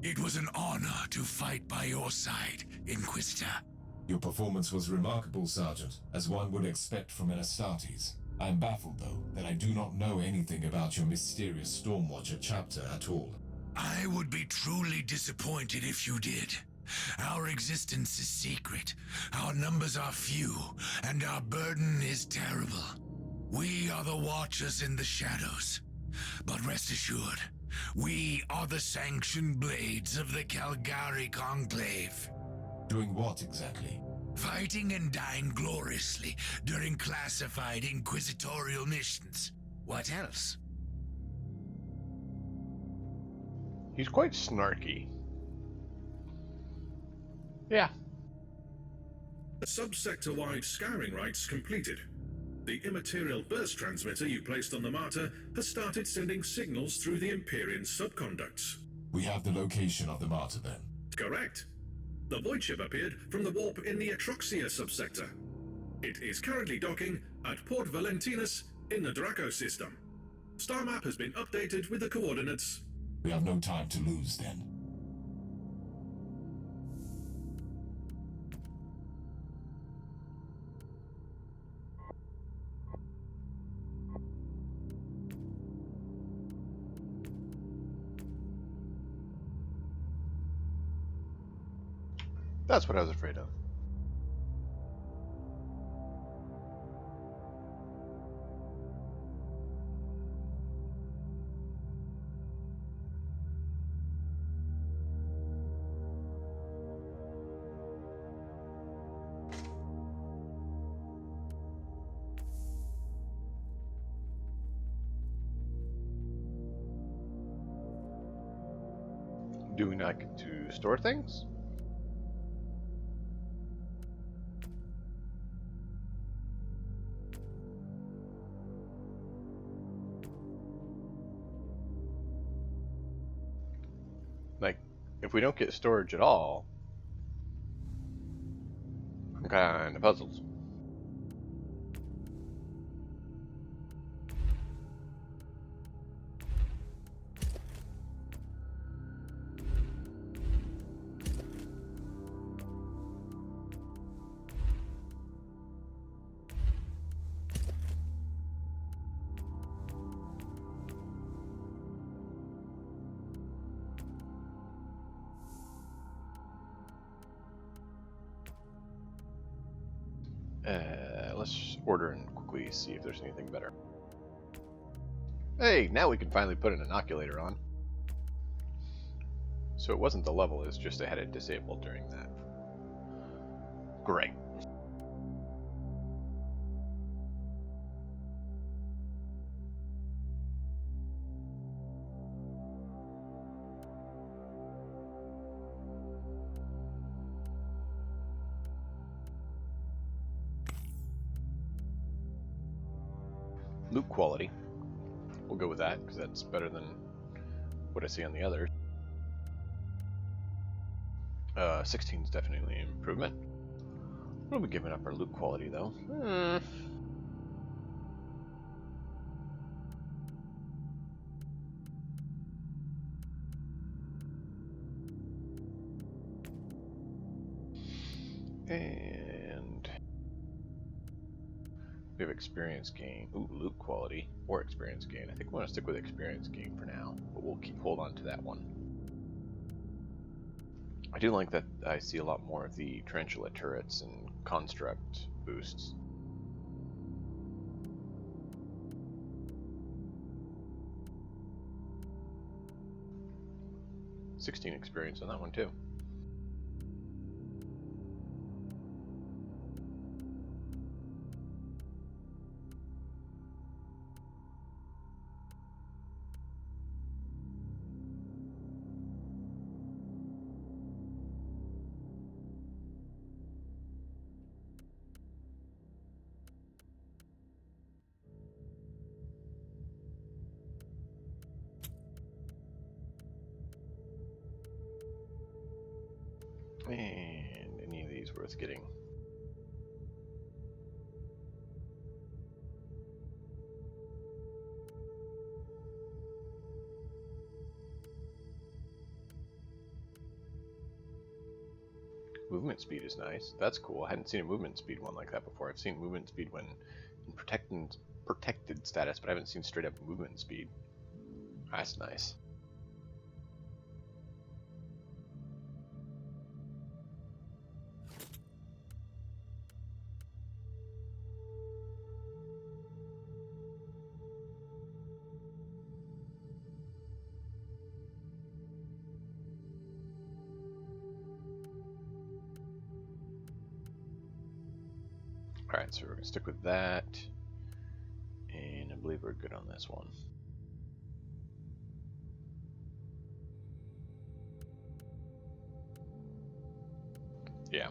It was an honor to fight by your side, Inquisitor. Your performance was remarkable, Sergeant, as one would expect from an Astartes. I'm baffled, though, that I do not know anything about your mysterious Stormwatcher chapter at all. I would be truly disappointed if you did. Our existence is secret, our numbers are few, and our burden is terrible. We are the Watchers in the shadows. But rest assured, we are the sanctioned blades of the Calgary Conclave. Doing what exactly? Fighting and dying gloriously during classified inquisitorial missions. What else? He's quite snarky. Yeah. Subsector-wide scouring rights completed. The immaterial burst transmitter you placed on the Martyr has started sending signals through the Empyrean subconducts. We have the location of the Martyr, then? Correct. The void ship appeared from the warp in the Atroxia subsector. It is currently docking at Port Valentinus in the Draco system. Star map has been updated with the coordinates. We have no time to lose, then. That's what I was afraid of. Do we not get to store things? Like, if we don't get storage at all, I'm kind of puzzled. Let's order and quickly see if there's anything better. Hey, now we can finally put an inoculator on. So it wasn't the level, it's just I had it disabled during that. Great. Loot quality. We'll go with that, because that's better than what I see on the others. 16 is definitely an improvement. What are we giving up our loot quality, though? And we have experience gain. Ooh, loot quality or experience gain. I think we want to stick with experience gain for now, but we'll hold on to that one. I do like that I see a lot more of the tarantula turrets and construct boosts. $16 experience on that one too. And any of these worth getting? Movement speed is nice. That's cool. I hadn't seen a movement speed one like that before. I've seen movement speed when in protected status, but I haven't seen straight up movement speed. That's nice. Alright, so we're going to stick with that, and I believe we're good on this one. Yeah.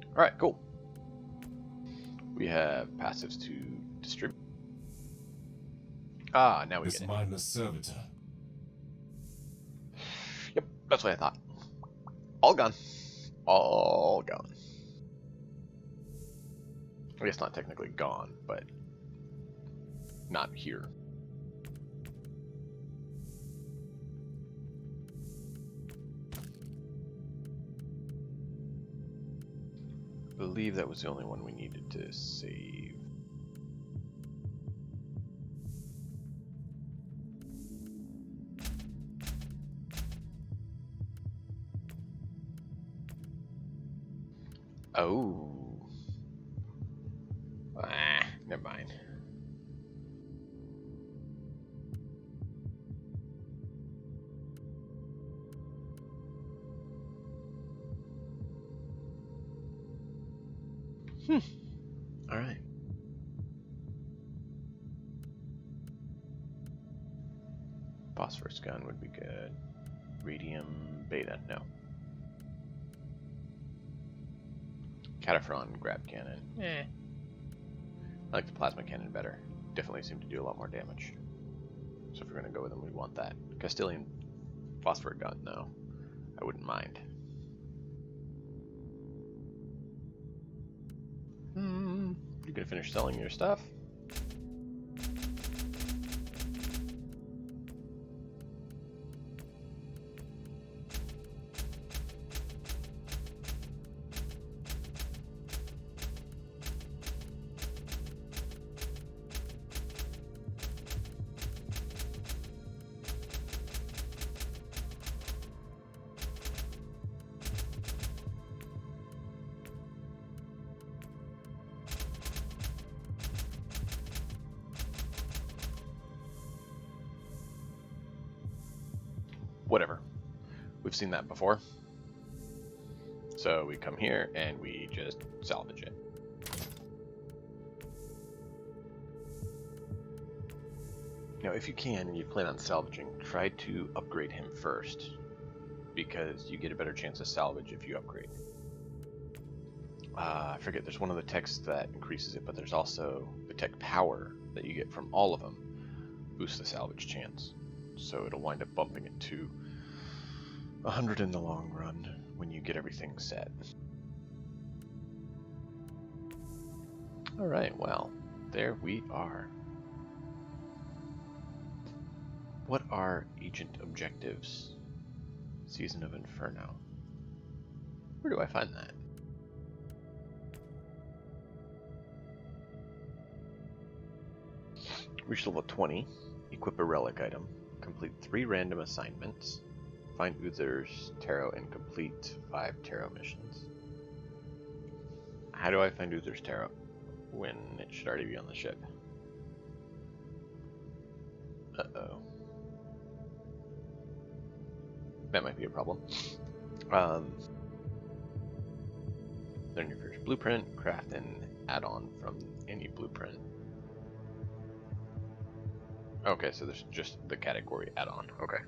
Alright, cool. We have passives to distribute. Ah, now we This get it. mindless servitor. Yep, that's what I thought. All gone. All gone. I guess not technically gone, but not here. I believe that was the only one we needed to save. Oh. Ah, never mind. Alright. Phosphorus gun would be good. Radium beta, no. Cataphren grab cannon. I like the plasma cannon better. Definitely seem to do a lot more damage. So if we're going to go with them, we want that. Castilian phosphor gun, though. I wouldn't mind. You gonna finish selling your stuff? Whatever. We've seen that before. So we come here and we just salvage it. Now, if you can and you plan on salvaging, try to upgrade him first, because you get a better chance of salvage if you upgrade. I forget, there's one of the techs that increases it, but there's also the tech power that you get from all of them boosts the salvage chance. So it'll wind up bumping it to 100 in the long run when you get everything set. Alright, well, there we are. What are agent objectives? Season of Inferno. Where do I find that? Reach level 20. Equip a relic item. Complete 3 random assignments. Find Uther's tarot and complete 5 tarot missions. How do I find Uther's tarot when it should already be on the ship? Uh-oh. That might be a problem. Learn your first blueprint. Craft an add-on from any blueprint. Okay, so there's just the category add-on. Okay.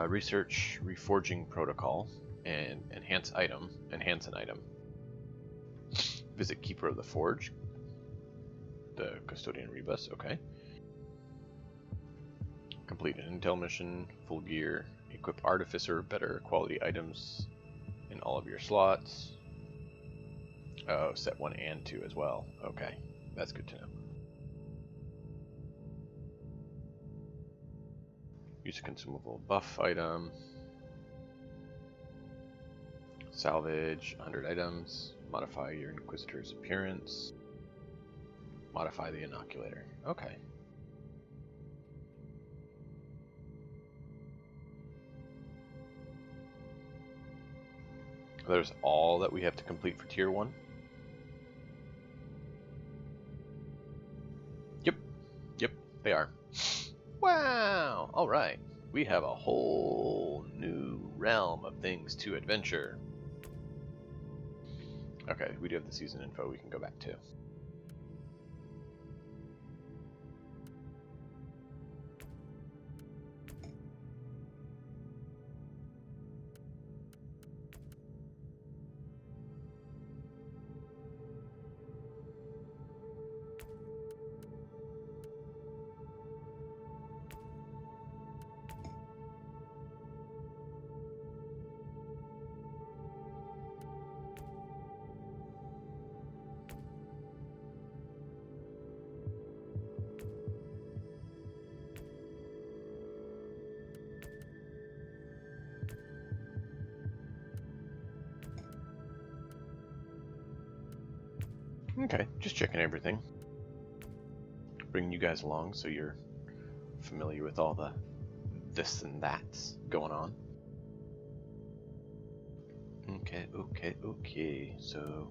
Research reforging protocol and enhance an item. Visit Keeper of the Forge. The Custodian Rebus. Okay. Complete an intel mission. Full gear. Equip Artificer. Better quality items in all of your slots. Oh, set 1 and 2 as well. Okay, that's good to know. Use a consumable buff item. Salvage 100 items. Modify your Inquisitor's appearance. Modify the inoculator. Okay. There's all that we have to complete for tier 1. Yep, they are. Wow! Alright. We have a whole new realm of things to adventure. Okay, we do have the season info we can go back to. Okay, just checking everything. Bringing you guys along so you're familiar with all the this and that's going on. Okay. So,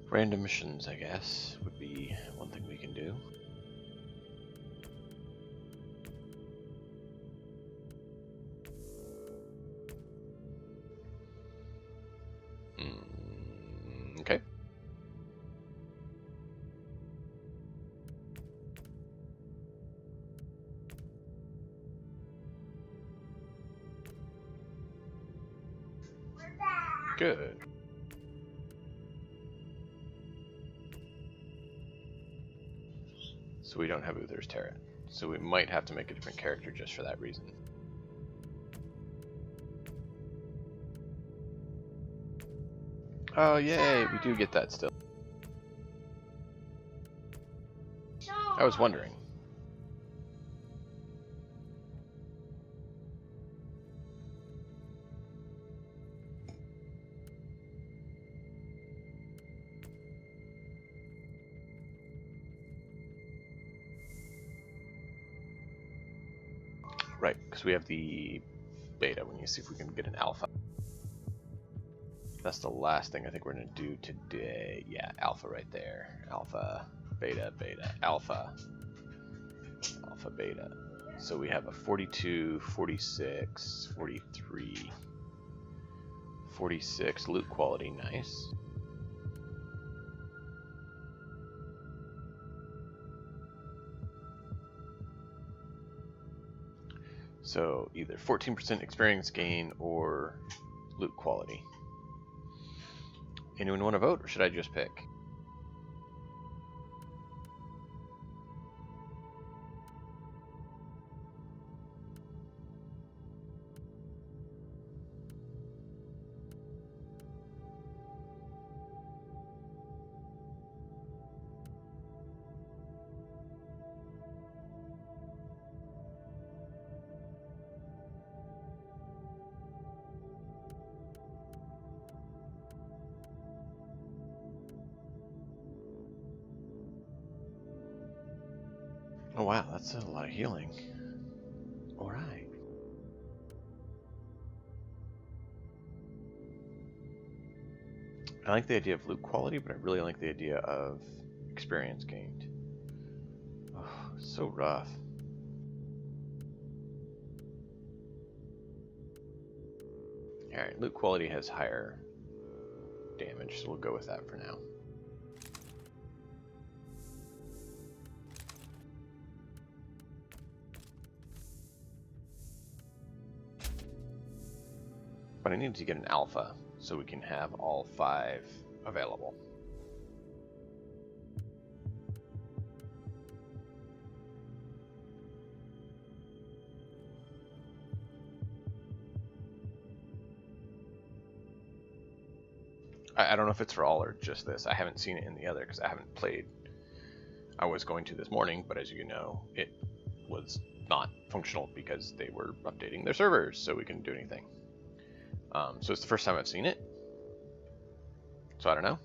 random missions, I guess, would be one thing we can do. Okay. Good. So we don't have Uther's Tarot. So we might have to make a different character just for that reason. Oh, yay, we do get that still. I was wondering. Right, because we have the beta. We need to see if we can get an alpha. That's the last thing I think we're going to do today. Yeah, alpha right there. Alpha, beta, alpha. Alpha, beta. So we have a 42, 46, 43, 46 loot quality. Nice. So either 14% experience gain or loot quality. Anyone want to vote, or should I just pick? Oh wow, that's a lot of healing. Alright. I like the idea of loot quality, but I really like the idea of experience gained. Oh, so rough. Alright, loot quality has higher damage, so we'll go with that for now. But I need to get an alpha so we can have all 5 available. I don't know if it's for all or just this. I haven't seen it in the other because I haven't played. I was going to this morning, but as you know, it was not functional because they were updating their servers, so we couldn't do anything. So it's the first time I've seen it. So I don't know.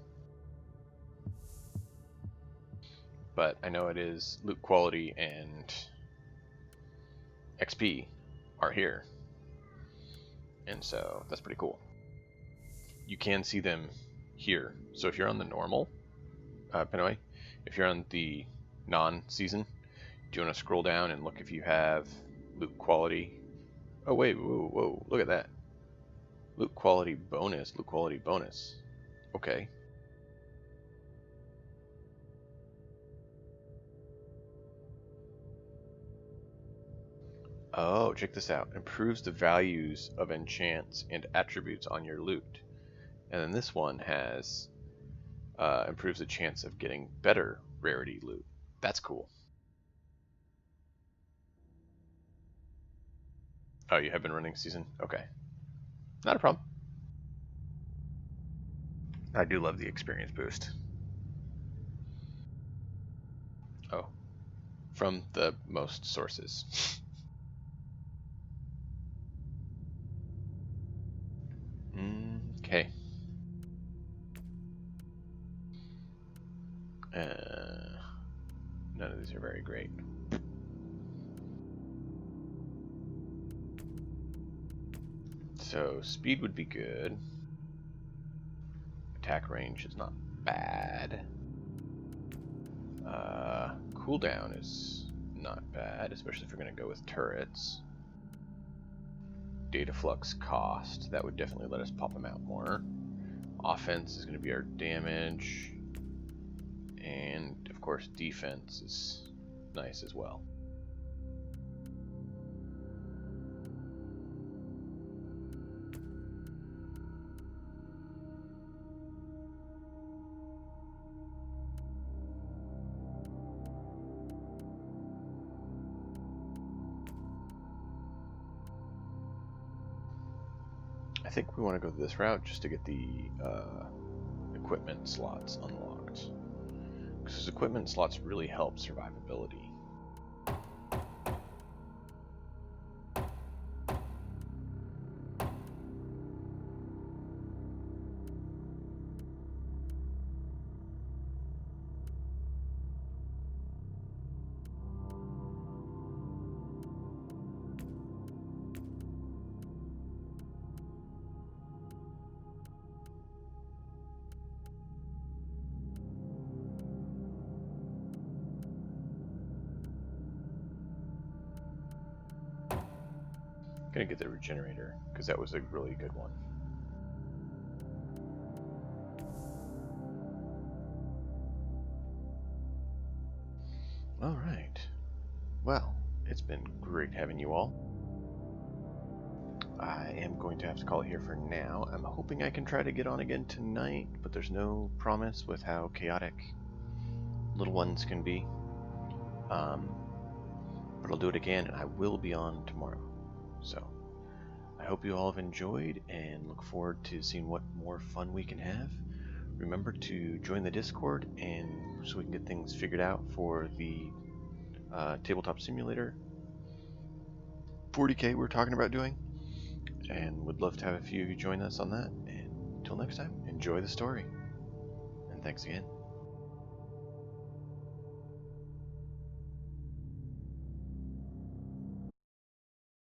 But I know it is loot quality and XP are here. And so that's pretty cool. You can see them here. So if you're on the normal, Pinoy, if you're on the non-season, do you want to scroll down and look if you have loot quality? Oh wait, whoa, whoa, look at that. Loot quality bonus, loot quality bonus. Okay. Oh, check this out. Improves the values of enchants and attributes on your loot. And then this one has improves the chance of getting better rarity loot. That's cool. Oh, you have been running season? Okay. Not a problem. I do love the experience boost. Oh. From the most sources. Okay. None of these are very great. So speed would be good. Attack range is not bad. Cooldown is not bad, especially if you're going to go with turrets. Data flux cost, that would definitely let us pop them out more. Offense is going to be our damage. And of course defense is nice as well. I think we want to go this route just to get the equipment slots unlocked. Because equipment slots really help survivability. Gonna get the regenerator because that was a really good one. All right. Well, it's been great having you all. I am going to have to call it here for now. I'm hoping I can try to get on again tonight, but there's no promise with how chaotic little ones can be. But I'll do it again, and I will be on tomorrow. So, I hope you all have enjoyed and look forward to seeing what more fun we can have. Remember to join the Discord and so we can get things figured out for the tabletop simulator 40k we're talking about doing. And would love to have a few of you join us on that. And until next time, enjoy the story. And thanks again.